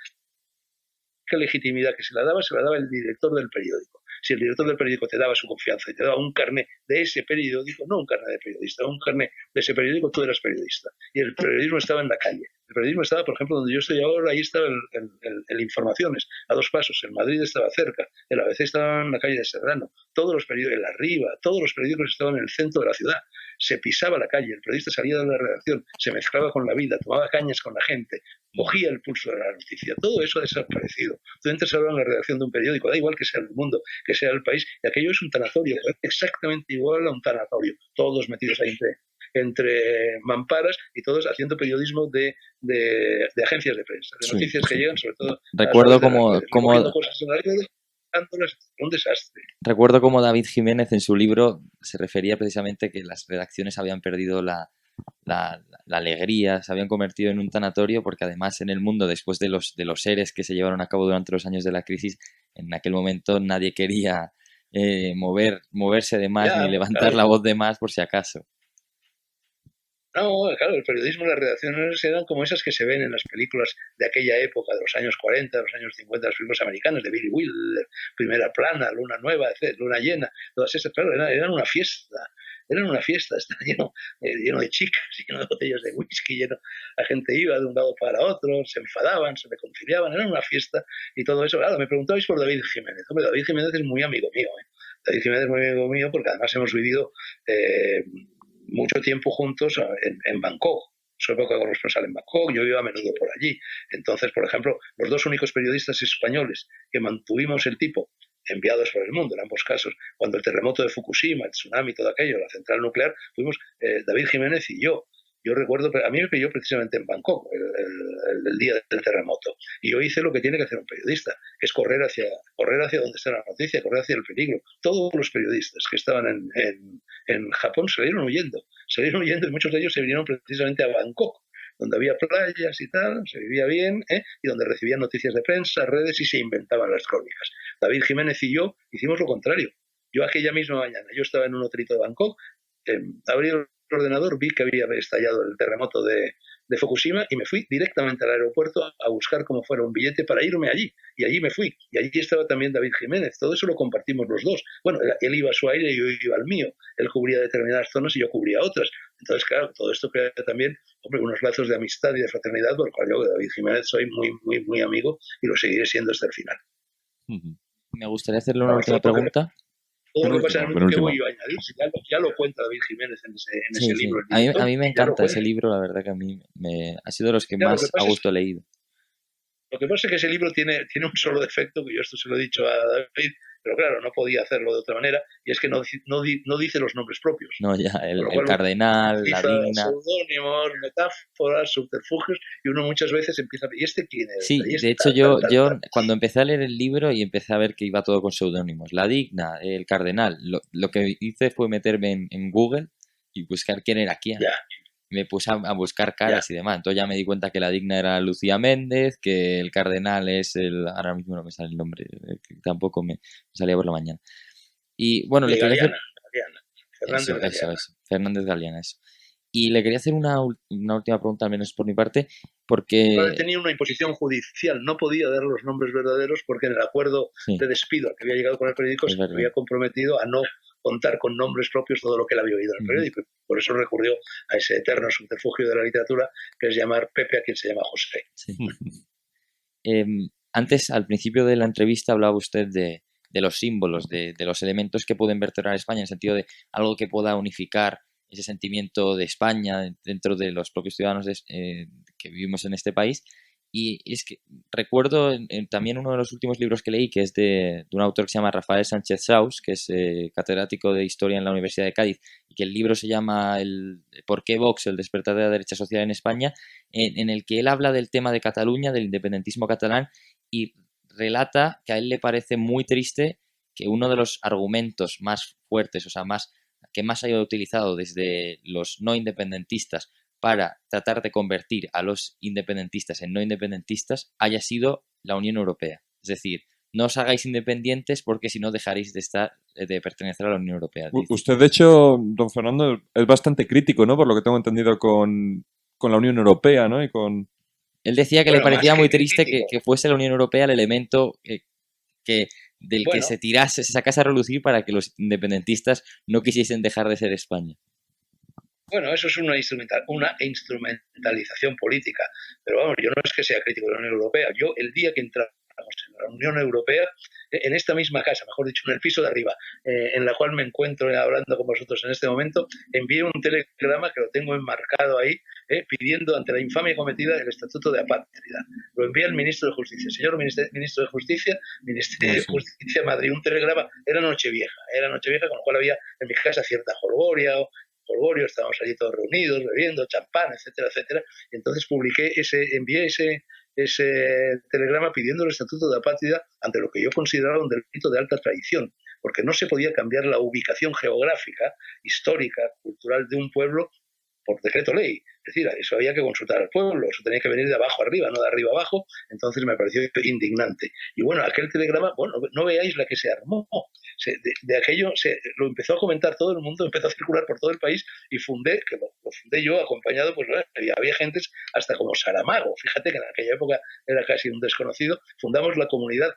¿Qué legitimidad que se la daba el director del periódico? Si el director del periódico te daba su confianza y te daba un carné de ese periódico, no un carné de periodista, un carné de ese periódico, tú eras periodista. Y el periodismo estaba en la calle. El periodismo estaba, por ejemplo, donde yo estoy ahora, ahí estaba el Informaciones, a 2 pasos. El Madrid estaba cerca, el ABC estaba en la calle de Serrano, todos los periódicos, el Arriba, todos los periódicos estaban en el centro de la ciudad. Se pisaba la calle, el periodista salía de la redacción, se mezclaba con la vida, tomaba cañas con la gente, cogía el pulso de la noticia. Todo eso ha desaparecido. Tú entras ahora en la redacción de un periódico, da igual que sea El Mundo, que sea El País, y aquello es un tanatorio, es exactamente igual a un tanatorio, todos metidos ahí entre mamparas y todos haciendo periodismo de agencias de prensa, de noticias que llegan, sobre todo Recuerdo a través de las como, redes, como, recogiendo cosas en la red, dándolas, un desastre. recuerdo como David Jiménez en su libro se refería precisamente que las redacciones habían perdido la alegría, se habían convertido en un tanatorio, porque además en el mundo, después de los EREs que se llevaron a cabo durante los años de la crisis, en aquel momento nadie quería moverse de más ni Ya, levantar claro. la voz de más por si acaso. No, claro, el periodismo, las redacciones eran como esas que se ven en las películas de aquella época, de los años 40, de los años 50, las películas americanas, de Billy Wilder, Primera Plana, Luna Nueva, etc., Luna Llena, todas esas, claro, eran una fiesta. Eran una fiesta, estaba lleno de chicas, lleno de botellas de whisky, la gente iba de un lado para otro, se enfadaban, se reconciliaban, era una fiesta y todo eso. Claro, me preguntabais por David Jiménez. Hombre, David Jiménez es muy amigo mío, ¿eh? David Jiménez es muy amigo mío porque además hemos vivido mucho tiempo juntos en Bangkok. Soy época corresponsal en Bangkok, yo iba a menudo por allí. Entonces, por ejemplo, los dos únicos periodistas españoles que mantuvimos el tipo enviados por el mundo, en ambos casos, cuando el terremoto de Fukushima, el tsunami, todo aquello, la central nuclear, fuimos David Jiménez y yo. Yo recuerdo, a mí me pilló precisamente en Bangkok el día del terremoto. Y yo hice lo que tiene que hacer un periodista, que es correr hacia donde está la noticia, correr hacia el peligro. Todos los periodistas que estaban en Japón salieron huyendo y muchos de ellos se vinieron precisamente a Bangkok, donde había playas y tal, se vivía bien, y donde recibían noticias de prensa, redes y se inventaban las crónicas. David Jiménez y yo hicimos lo contrario. Yo aquella misma mañana, yo estaba en un hotelito de Bangkok, abrí el ordenador, vi que había estallado el terremoto de Fukushima y me fui directamente al aeropuerto a buscar como fuera un billete para irme allí. Y allí me fui. Y allí estaba también David Jiménez. Todo eso lo compartimos los dos. Bueno, él iba a su aire y yo iba al mío. Él cubría determinadas zonas y yo cubría otras. Entonces, claro, todo esto crea también, hombre, unos lazos de amistad y de fraternidad, por lo cual yo de David Jiménez soy muy, muy, muy amigo y lo seguiré siendo hasta el final. Me gustaría hacerle una última pregunta. Todo lo que pasa en el mundo que voy yo a añadir, ya lo cuenta David Jiménez en ese libro. A mí me encanta ese libro, la verdad que a mí ha sido de los que más a gusto he leído. Lo que pasa es que ese libro tiene un solo defecto, que yo esto se lo he dicho a David, pero claro, no podía hacerlo de otra manera, y es que no dice los nombres propios. No, ya, el cardenal, la digna. Seudónimos, metáforas, subterfugios, y uno muchas veces empieza a... ¿Y este quién es? Sí, de hecho yo cuando empecé a leer el libro y empecé a ver que iba todo con seudónimos, la digna, el cardenal, lo que hice fue meterme en Google y buscar quién era quién. Ya. Me puse a buscar caras y demás. Entonces ya me di cuenta que la digna era Lucía Méndez, que el cardenal es ahora mismo no me sale el nombre, tampoco me salía por la mañana. Y bueno, le quería hacer... Fernández Galeana, eso. Y le quería hacer una última pregunta, al menos por mi parte, porque... Tenía una imposición judicial, no podía dar los nombres verdaderos porque en el acuerdo de despido al que había llegado con el periódico se había comprometido a no contar con nombres propios todo lo que él había oído en el periódico. Por eso recurrió a ese eterno subterfugio de la literatura, que es llamar Pepe a quien se llama José. Sí. Antes, al principio de la entrevista, hablaba usted de los símbolos, de los elementos que pueden vertebrar a España, en el sentido de algo que pueda unificar ese sentimiento de España dentro de los propios ciudadanos que vivimos en este país. Y es que recuerdo también uno de los últimos libros que leí, que es de un autor que se llama Rafael Sánchez Saus, que es catedrático de Historia en la Universidad de Cádiz, y que el libro se llama ¿Por qué Vox? El despertar de la derecha social en España, en el que él habla del tema de Cataluña, del independentismo catalán, y relata que a él le parece muy triste que uno de los argumentos más fuertes, o sea, que más haya utilizado desde los no independentistas para tratar de convertir a los independentistas en no independentistas haya sido la Unión Europea. Es decir, no os hagáis independientes porque si no dejaréis de pertenecer a la Unión Europea. Usted, de hecho, don Fernando, es bastante crítico, ¿no? Por lo que tengo entendido con la Unión Europea, ¿no? Él decía que le parecía muy triste que fuese la Unión Europea el elemento del que se sacase a relucir para que los independentistas no quisiesen dejar de ser España. Bueno, eso es una instrumentalización política. Pero vamos, yo no es que sea crítico de la Unión Europea. Yo, el día que entramos en la Unión Europea, en esta misma casa, mejor dicho, en el piso de arriba, en la cual me encuentro hablando con vosotros en este momento, envié un telegrama que lo tengo enmarcado ahí, pidiendo ante la infamia cometida el Estatuto de Apátrida. Lo envié al Ministro de Justicia. Señor Ministro de Justicia, Ministerio de Justicia Madrid, un telegrama, era Nochevieja, con lo cual había en mi casa cierta jolgoria jolgorio, estábamos allí todos reunidos, bebiendo champán, etcétera, etcétera. Y entonces envié ese telegrama pidiendo el Estatuto de Apátrida ante lo que yo consideraba un delito de alta traición, porque no se podía cambiar la ubicación geográfica, histórica, cultural de un pueblo por decreto ley. Es decir, eso había que consultar al pueblo, eso tenía que venir de abajo arriba, no de arriba abajo. Entonces me pareció indignante. Y bueno, aquel telegrama, bueno, no veáis la que se armó. De aquello lo empezó a comentar todo el mundo, empezó a circular por todo el país y fundé yo acompañado, pues había gentes hasta como Saramago, fíjate que en aquella época era casi un desconocido. Fundamos la comunidad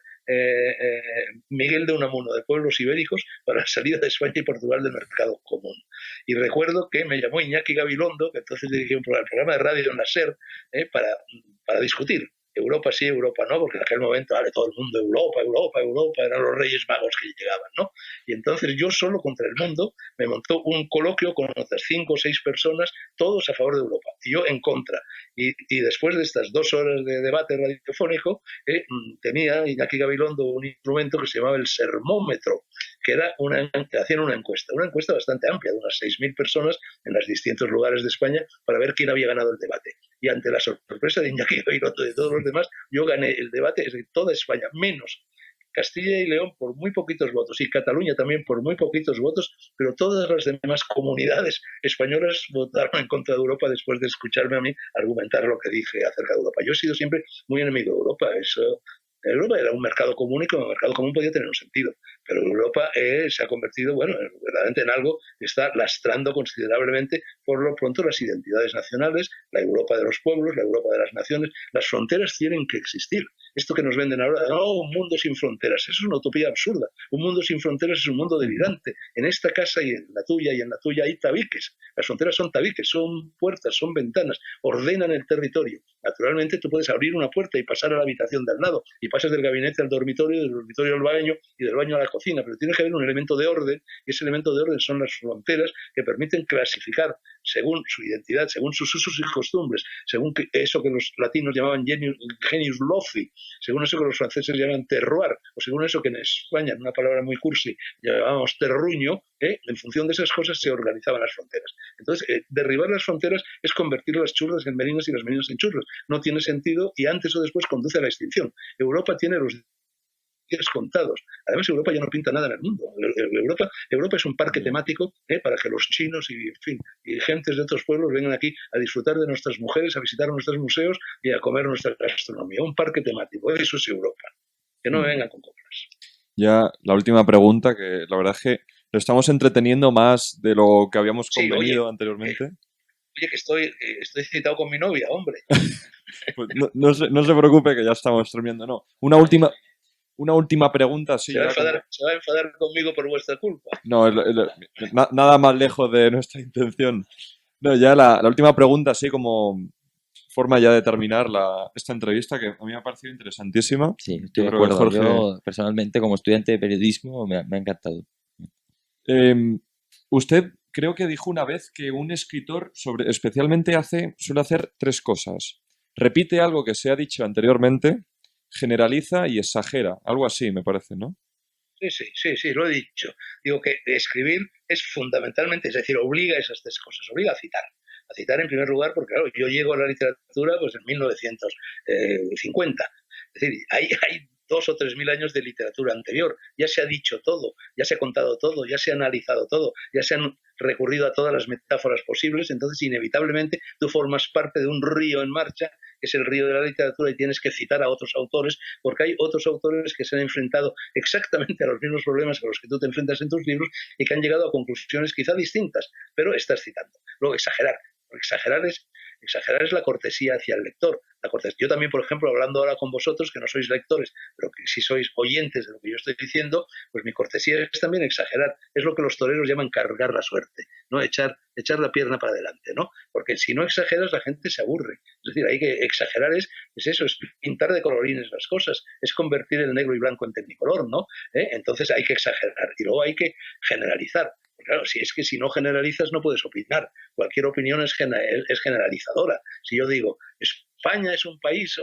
Miguel de Unamuno de pueblos ibéricos para la salida de España y Portugal del mercado común. Y recuerdo que me llamó Iñaki Gabilondo, que entonces dirigía el programa de radio en la SER, para discutir Europa sí, Europa no, porque en aquel momento todo el mundo Europa, Europa, Europa, eran los reyes magos que llegaban, ¿no? Y entonces yo solo contra el mundo me montó un coloquio con otras 5 o 6 personas, todos a favor de Europa, y yo en contra. Y después de estas 2 horas de debate radiofónico, tenía Iñaki Gabilondo un instrumento que se llamaba el sermómetro, que era hacían una encuesta bastante amplia, de unas 6.000 personas en los distintos lugares de España, para ver quién había ganado el debate. Y ante la sorpresa de Iñaki Gabilondo y de todos los demás, yo gané el debate, es de toda España, menos Castilla y León por muy poquitos votos, y Cataluña también por muy poquitos votos, pero todas las demás comunidades españolas votaron en contra de Europa después de escucharme a mí argumentar lo que dije acerca de Europa. Yo he sido siempre muy enemigo de Europa, Europa era un mercado común y como el mercado común podía tener un sentido, pero Europa se ha convertido, verdaderamente en algo que está lastrando considerablemente por lo pronto las identidades nacionales, la Europa de los pueblos, la Europa de las naciones. Las fronteras tienen que existir. Esto que nos venden ahora, un mundo sin fronteras, eso es una utopía absurda. Un mundo sin fronteras es un mundo delirante. En esta casa y en la tuya hay tabiques. Las fronteras son tabiques, son puertas, son ventanas, ordenan el territorio. Naturalmente tú puedes abrir una puerta y pasar a la habitación de al lado, y pasas del gabinete al dormitorio, del dormitorio al baño y del baño a la cocina, pero tiene que haber un elemento de orden, y ese elemento de orden son las fronteras que permiten clasificar según su identidad, según sus usos y costumbres, según eso que los latinos llamaban genius loci, según eso que los franceses llaman terroir, o según eso que en España, en una palabra muy cursi, llamábamos terruño. En función de esas cosas se organizaban las fronteras. Entonces, derribar las fronteras es convertir las churras en merinas y las merinas en churros. No tiene sentido y antes o después conduce a la extinción. Europa tiene los días contados. Además, Europa ya no pinta nada en el mundo. Europa es un parque temático para que los chinos y gentes de otros pueblos vengan aquí a disfrutar de nuestras mujeres, a visitar nuestros museos y a comer nuestra gastronomía. Un parque temático. Eso es Europa. Que no me vengan con compras. Ya la última pregunta, que la verdad es que lo estamos entreteniendo más de lo que habíamos convenido anteriormente. Oye, que estoy citado con mi novia, hombre. Pues no se preocupe, que ya estamos terminando. No, una última pregunta. Sí, se va a enfadar conmigo por vuestra culpa. No, nada más lejos de nuestra intención. No, ya la última pregunta, así como forma ya de terminar esta entrevista, que a mí me ha parecido interesantísima. Sí, estoy de acuerdo. Jorge... Yo, personalmente, como estudiante de periodismo, me ha encantado. Usted creo que dijo una vez que un escritor especialmente suele hacer 3 cosas. Repite algo que se ha dicho anteriormente, generaliza y exagera. Algo así, me parece, ¿no? Sí, lo he dicho. Digo que escribir es fundamentalmente, es decir, obliga a esas 3 cosas. Obliga a citar. A citar en primer lugar porque, claro, yo llego a la literatura pues en 1950. Es decir, hay 2 o 3.000 años de literatura anterior. Ya se ha dicho todo, ya se ha contado todo, ya se ha analizado todo, ya se han recurrido a todas las metáforas posibles. Entonces, inevitablemente, tú formas parte de un río en marcha, que es el río de la literatura, y tienes que citar a otros autores, porque hay otros autores que se han enfrentado exactamente a los mismos problemas a los que tú te enfrentas en tus libros y que han llegado a conclusiones quizá distintas, pero estás citando. Luego, exagerar. Exagerar es la cortesía hacia el lector. Yo también, por ejemplo, hablando ahora con vosotros, que no sois lectores, pero que sí sois oyentes de lo que yo estoy diciendo, pues mi cortesía es también exagerar. Es lo que los toreros llaman cargar la suerte, ¿no? Echar la pierna para adelante, ¿no? Porque si no exageras, la gente se aburre. Es decir, hay que exagerar, es pintar de colorines las cosas, es convertir el negro y blanco en tecnicolor, ¿no? Entonces hay que exagerar y luego hay que generalizar. Claro, si no generalizas no puedes opinar. Cualquier opinión es generalizadora. Si yo digo, España es un país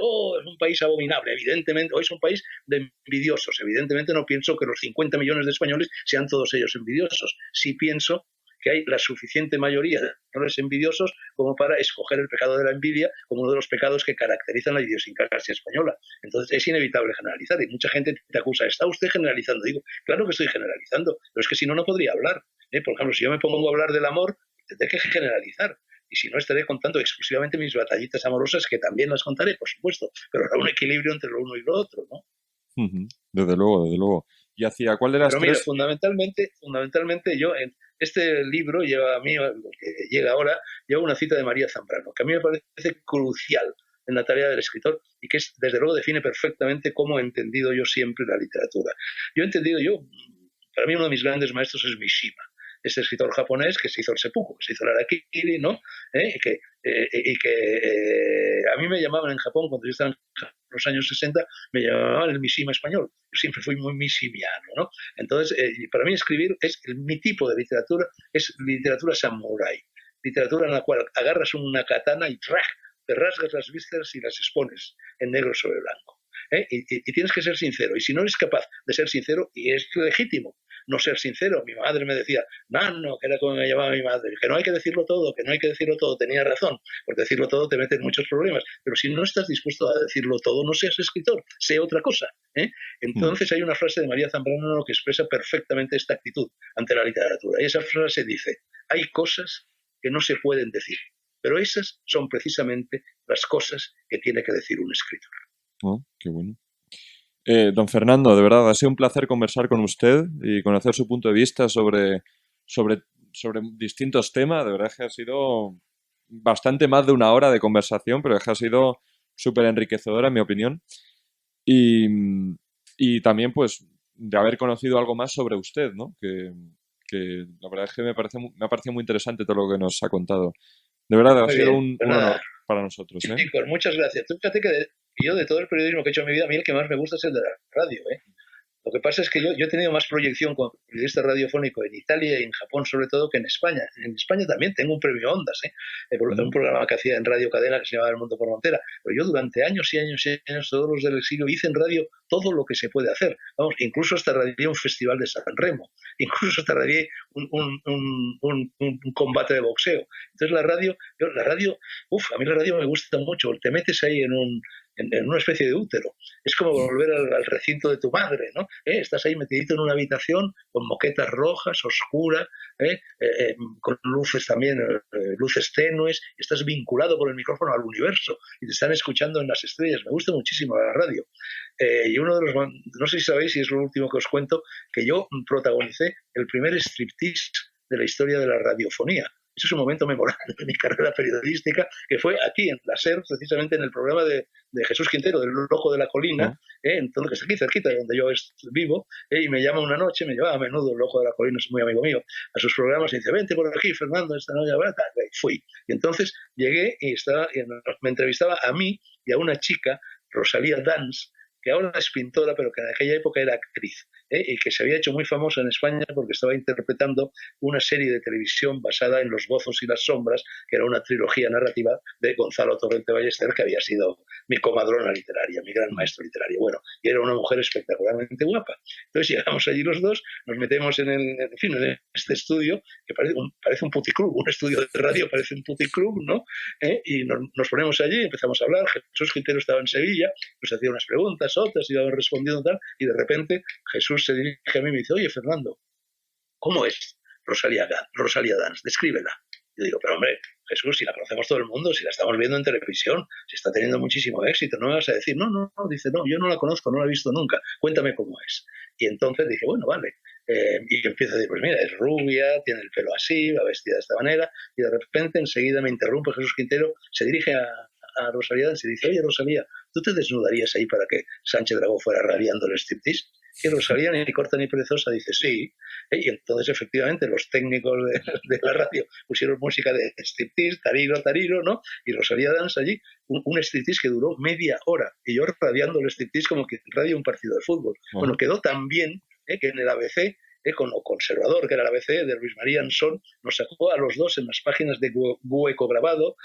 abominable, evidentemente, o es un país de envidiosos. Evidentemente no pienso que los 50 millones de españoles sean todos ellos envidiosos. Sí pienso que hay la suficiente mayoría de hombres envidiosos como para escoger el pecado de la envidia como uno de los pecados que caracterizan la idiosincrasia española. Entonces es inevitable generalizar y mucha gente te acusa, ¿está usted generalizando? Digo, claro que estoy generalizando, pero es que si no, no podría hablar. Por ejemplo, si yo me pongo a hablar del amor, tendré que generalizar. Y si no, estaré contando exclusivamente mis batallitas amorosas, que también las contaré, por supuesto, pero habrá un equilibrio entre lo uno y lo otro, ¿no? Desde luego, desde luego. ¿Y hacia cuál de las Pero mira, tres? fundamentalmente yo en este libro lleva a mí, lo que llega ahora, lleva una cita de María Zambrano, que a mí me parece crucial en la tarea del escritor y que desde luego define perfectamente cómo he entendido yo siempre la literatura. Para mí uno de mis grandes maestros es Mishima, ese escritor japonés que se hizo el seppuku, que se hizo el harakiri, ¿no? A mí me llamaban en Japón, cuando yo estaba en los años 60, me llamaban el Mishima español. Yo siempre fui muy mishimiano, ¿no? Entonces, para mí escribir mi tipo de literatura es literatura samurái, literatura en la cual agarras una katana y ¡trac!, te rasgas las vísceras y las expones en negro sobre blanco. Y tienes que ser sincero. Y si no eres capaz de ser sincero, y es legítimo no ser sincero, mi madre me decía, Nano, que era como me llamaba mi madre, que no hay que decirlo todo, tenía razón, porque decirlo todo te mete en muchos problemas, pero si no estás dispuesto a decirlo todo, no seas escritor, sé otra cosa. Entonces hay una frase de María Zambrano que expresa perfectamente esta actitud ante la literatura, y esa frase dice, hay cosas que no se pueden decir, pero esas son precisamente las cosas que tiene que decir un escritor. Oh, qué bueno. Don Fernando, de verdad, ha sido un placer conversar con usted y conocer su punto de vista sobre distintos temas. De verdad que ha sido bastante más de una hora de conversación, pero es que ha sido súper enriquecedora, en mi opinión. Y también, pues, de haber conocido algo más sobre usted, ¿no? Que la verdad es que me ha parecido muy interesante todo lo que nos ha contado. De verdad, ha sido un honor para nosotros. Chicos, muchas gracias. Tú fíjate que yo de todo el periodismo que he hecho en mi vida, a mí el que más me gusta es el de la radio. Lo que pasa es que yo he tenido más proyección como periodista radiofónico en Italia y en Japón sobre todo que en España. En España también tengo un premio Ondas, por un programa que hacía en Radio Cadena que se llamaba El Mundo por Montera. Pero yo durante años y años y años, todos los del exilio, hice en radio todo lo que se puede hacer. Vamos, incluso hasta radié un festival de San Remo, incluso hasta radié un combate de boxeo. Entonces a mí la radio me gusta mucho. Te metes ahí en una especie de útero. Es como volver al recinto de tu madre, ¿no? Estás ahí metidito en una habitación con moquetas rojas, oscura, con luces también, luces tenues, estás vinculado por el micrófono al universo y te están escuchando en las estrellas. Me gusta muchísimo la radio. Y uno de los, no sé si sabéis, y es lo último que os cuento, que yo protagonicé el primer striptease de la historia de la radiofonía. Ese es un momento memorable de mi carrera periodística, que fue aquí en la SER, precisamente en el programa de Jesús Quintero, del Ojo de la Colina, entonces, que es aquí cerquita de donde yo vivo, y me llama una noche, me llevaba a menudo el Ojo de la Colina, es muy amigo mío, a sus programas y dice, vente por aquí, Fernando, esta noche, y fui. Y entonces llegué y me entrevistaba a mí y a una chica, Rosalía Dans, que ahora es pintora, pero que en aquella época era actriz, y que se había hecho muy famosa en España porque estaba interpretando una serie de televisión basada en Los Bozos y las Sombras, que era una trilogía narrativa de Gonzalo Torrente Ballester, que había sido mi comadrona literaria, mi gran maestro literario. Bueno, y era una mujer espectacularmente guapa. Entonces llegamos allí los dos, nos metemos en este estudio, que parece un puticlub, un estudio de radio parece un puticlub, ¿no? Y nos ponemos allí, empezamos a hablar, Jesús Quintero estaba en Sevilla, nos hacía unas preguntas, otras, iba respondiendo tal, y de repente Jesús se dirige a mí y me dice, oye, Fernando, ¿cómo es Rosalía Dans? Descríbela. Yo digo, pero hombre, Jesús, si la conocemos todo el mundo, si la estamos viendo en televisión, si está teniendo muchísimo éxito, no me vas a decir, no, dice, no, yo no la conozco, no la he visto nunca, cuéntame cómo es. Y entonces dije, bueno, vale. Y empiezo a decir, pues mira, es rubia, tiene el pelo así, va vestida de esta manera, y de repente enseguida me interrumpe Jesús Quintero, se dirige a Rosalía Dans y dice, oye, Rosalía, ¿tú te desnudarías ahí para que Sánchez Dragó fuera radiando el striptease? Y Rosalía, ni corta ni perezosa, dice sí. Y entonces, efectivamente, los técnicos de la radio pusieron música de striptease, tariro, ¿no? Y Rosalía Dans allí, un striptease que duró media hora. Y yo radiando el striptease como que radio un partido de fútbol. Bueno, quedó tan bien que en el ABC, con lo conservador que era el ABC de Luis María Ansón, nos sacó a los dos en las páginas de Hueco Grabado,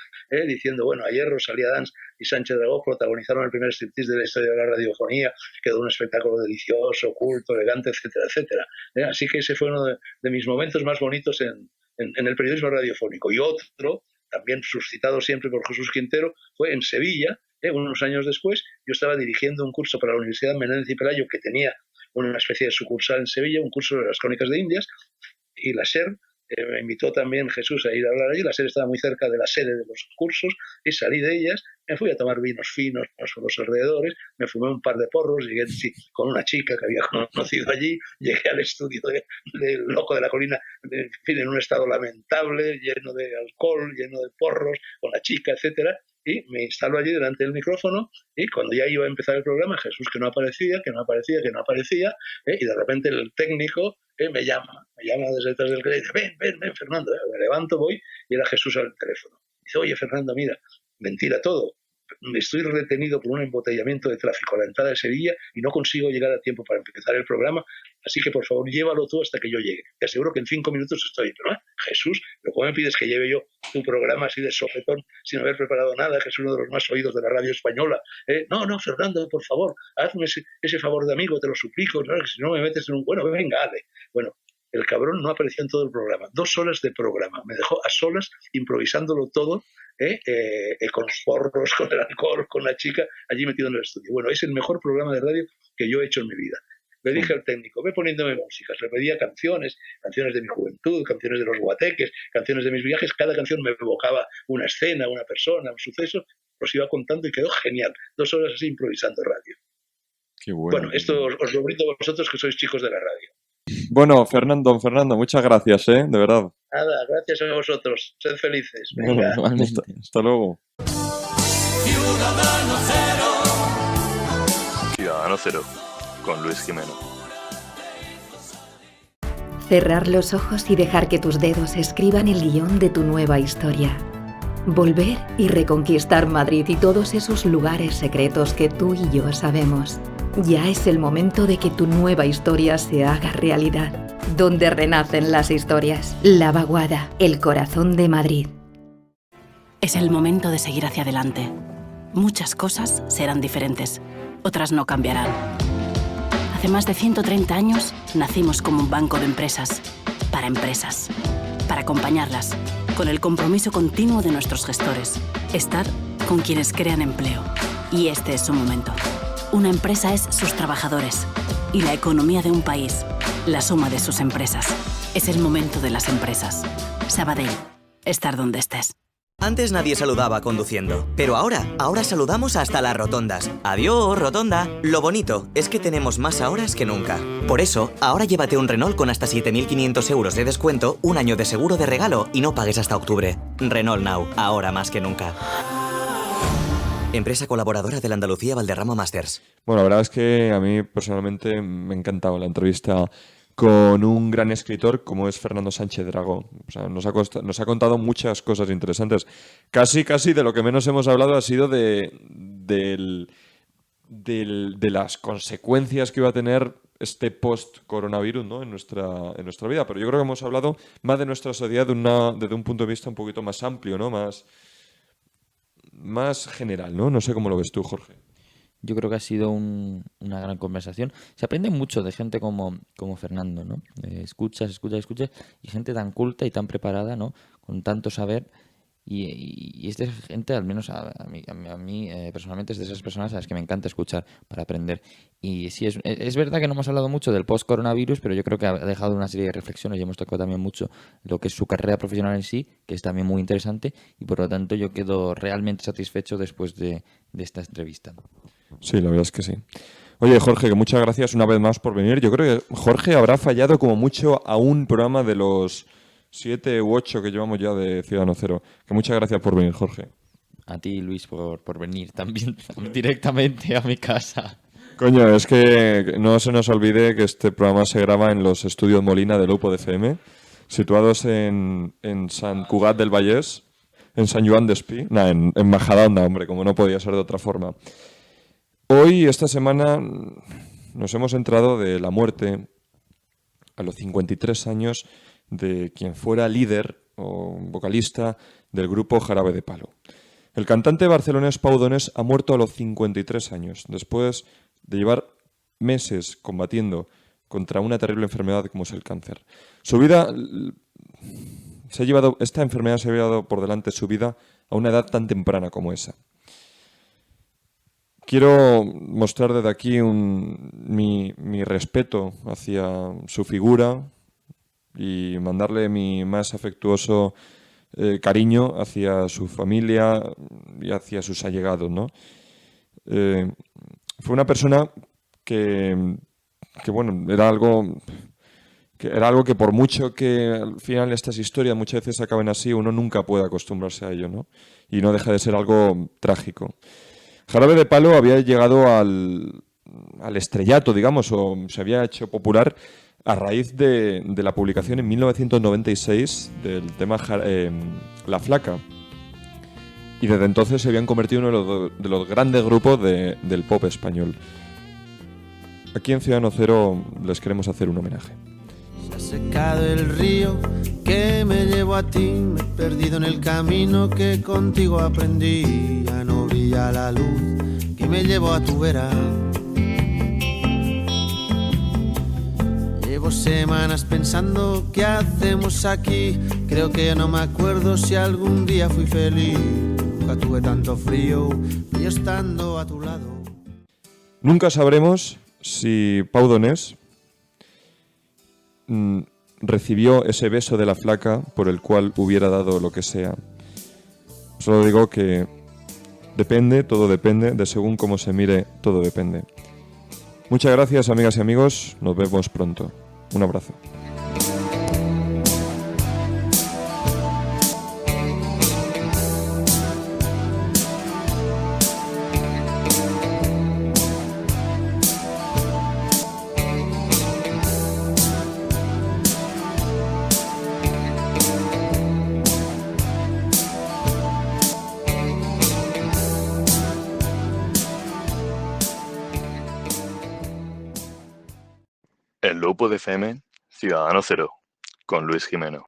diciendo, bueno, ayer Rosalía Dans y Sánchez Dragó protagonizaron el primer striptease de la historia de la radiofonía, quedó un espectáculo delicioso, culto, elegante, etcétera, etcétera. Así que ese fue uno de mis momentos más bonitos en en el periodismo radiofónico. Y otro, también suscitado siempre por Jesús Quintero, fue en Sevilla, unos años después. Yo estaba dirigiendo un curso para la Universidad Menéndez y Pelayo, que tenía una especie de sucursal en Sevilla, un curso de las Crónicas de Indias, y la SER me invitó también Jesús a ir a hablar allí. La SER estaba muy cerca de la sede de los cursos y salí de ellas, me fui a tomar vinos finos por los alrededores, me fumé un par de porros, llegué con una chica que había conocido allí, llegué al estudio de Loco de la Colina, en fin, en un estado lamentable, lleno de alcohol, lleno de porros, con la chica, etcétera, y me instalo allí delante del micrófono, y cuando ya iba a empezar el programa, Jesús que no aparecía, y de repente el técnico me llama desde detrás del crédito, ven, Fernando, me levanto, voy, y era Jesús al teléfono. Dice, oye, Fernando, mira, mentira todo, estoy retenido por un embotellamiento de tráfico a la entrada de Sevilla y no consigo llegar a tiempo para empezar el programa, así que por favor llévalo tú hasta que yo llegue. Te aseguro que en 5 minutos estoy. Pero, Jesús, ¿pero cómo me pides que lleve yo tu programa así de sopetón sin haber preparado nada, que es uno de los más oídos de la radio española? No, Fernando, por favor, hazme ese favor de amigo, te lo suplico, ¿no? Que si no me metes en un... Bueno, venga, dale. Bueno, el cabrón no apareció en todo el programa. 2 horas de programa. Me dejó a solas, improvisándolo todo, con los porros, con el alcohol, con la chica, allí metido en el estudio. Bueno, es el mejor programa de radio que yo he hecho en mi vida. Le dije al técnico, ve poniéndome músicas. Le pedía canciones de mi juventud, canciones de los guateques, canciones de mis viajes. Cada canción me evocaba una escena, una persona, un suceso. Los iba contando y quedó genial. 2 horas así improvisando radio. Qué bueno. Bueno, esto os lo brindo a vosotros que sois chicos de la radio. Bueno, Fernando, muchas gracias, de verdad. Nada, gracias a vosotros. Sed felices. Venga. Bueno, hasta luego. Ciudadano Cero, con Luis Jimeno. Cerrar los ojos y dejar que tus dedos escriban el guión de tu nueva historia. Volver y reconquistar Madrid y todos esos lugares secretos que tú y yo sabemos. Ya es el momento de que tu nueva historia se haga realidad. Donde renacen las historias. La Vaguada, el corazón de Madrid. Es el momento de seguir hacia adelante. Muchas cosas serán diferentes, otras no cambiarán. Hace más de 130 años nacimos como un banco de empresas, para acompañarlas, con el compromiso continuo de nuestros gestores, estar con quienes crean empleo. Y este es su momento. Una empresa es sus trabajadores y la economía de un país, la suma de sus empresas. Es el momento de las empresas. Sabadell, estar donde estés. Antes nadie saludaba conduciendo, pero ahora saludamos hasta las rotondas. Adiós, rotonda. Lo bonito es que tenemos más horas que nunca. Por eso, ahora llévate un Renault con hasta 7.500 euros de descuento, un año de seguro de regalo y no pagues hasta octubre. Renault Now, ahora más que nunca. Empresa colaboradora del Andalucía Valderrama Masters. Bueno, la verdad es que a mí personalmente me ha encantado la entrevista con un gran escritor como es Fernando Sánchez Dragó. O sea, nos ha contado muchas cosas interesantes. Casi de lo que menos hemos hablado ha sido de las consecuencias que iba a tener este post-coronavirus, ¿no? en nuestra vida. Pero yo creo que hemos hablado más de nuestra sociedad desde un punto de vista un poquito más amplio, ¿no? Más general, ¿no? No sé cómo lo ves tú, Jorge. Yo creo que ha sido una gran conversación. Se aprende mucho de gente como Fernando, ¿no? Escuchas y gente tan culta y tan preparada, ¿no? Con tanto saber. Y esta gente, al menos a mí personalmente, es de esas personas a las que me encanta escuchar para aprender. Y sí, es verdad que no hemos hablado mucho del post-coronavirus, pero yo creo que ha dejado una serie de reflexiones y hemos tocado también mucho lo que es su carrera profesional en sí, que es también muy interesante, y por lo tanto yo quedo realmente satisfecho después de esta entrevista. Sí, la verdad es que sí. Oye, Jorge, que muchas gracias una vez más por venir. Yo creo que Jorge habrá fallado como mucho a un programa de los 7 u 8 que llevamos ya de Ciudadano Cero. Que muchas gracias por venir, Jorge. A ti, Luis, por venir también directamente a mi casa. Coño, es que no se nos olvide que este programa se graba en los estudios Molina del Lupo de FM, situados en Sant Cugat del Vallès, en Sant Joan d'Espí, en Majadahonda, hombre, como no podía ser de otra forma. Hoy, esta semana, nos hemos enterado de la muerte a los 53 años de quien fuera líder o vocalista del grupo Jarabe de Palo. El cantante barcelonés Pau Donés ha muerto a los 53 años, después de llevar meses combatiendo contra una terrible enfermedad como es el cáncer. Su vida esta enfermedad se ha llevado por delante su vida a una edad tan temprana como esa. Quiero mostrar desde aquí mi respeto hacia su figura y mandarle mi más afectuoso cariño hacia su familia y hacia sus allegados, ¿no? Fue una persona que bueno, era algo que por mucho que al final estas historias muchas veces acaben así, uno nunca puede acostumbrarse a ello, ¿no? Y no deja de ser algo trágico. Jarabe de Palo había llegado al estrellato, digamos, o se había hecho popular a raíz de la publicación en 1996 del tema La Flaca. Y desde entonces se habían convertido en uno de los grandes grupos del pop español. Aquí en Ciudadano Cero les queremos hacer un homenaje. Se ha secado el río que me llevó a ti, me he perdido en el camino que contigo aprendí. Ya no brilla la luz que me llevó a tu vera. Llevo semanas pensando qué hacemos aquí. Creo que ya no me acuerdo si algún día fui feliz. Nunca tuve tanto frío y yo estando a tu lado. Nunca sabremos si Pau Donés recibió ese beso de la flaca por el cual hubiera dado lo que sea. Solo digo que depende, todo depende, de según cómo se mire, todo depende. Muchas gracias, amigas y amigos, nos vemos pronto. Un abrazo. El Lupo de FM, Ciudadano Cero, con Luis Jimeno.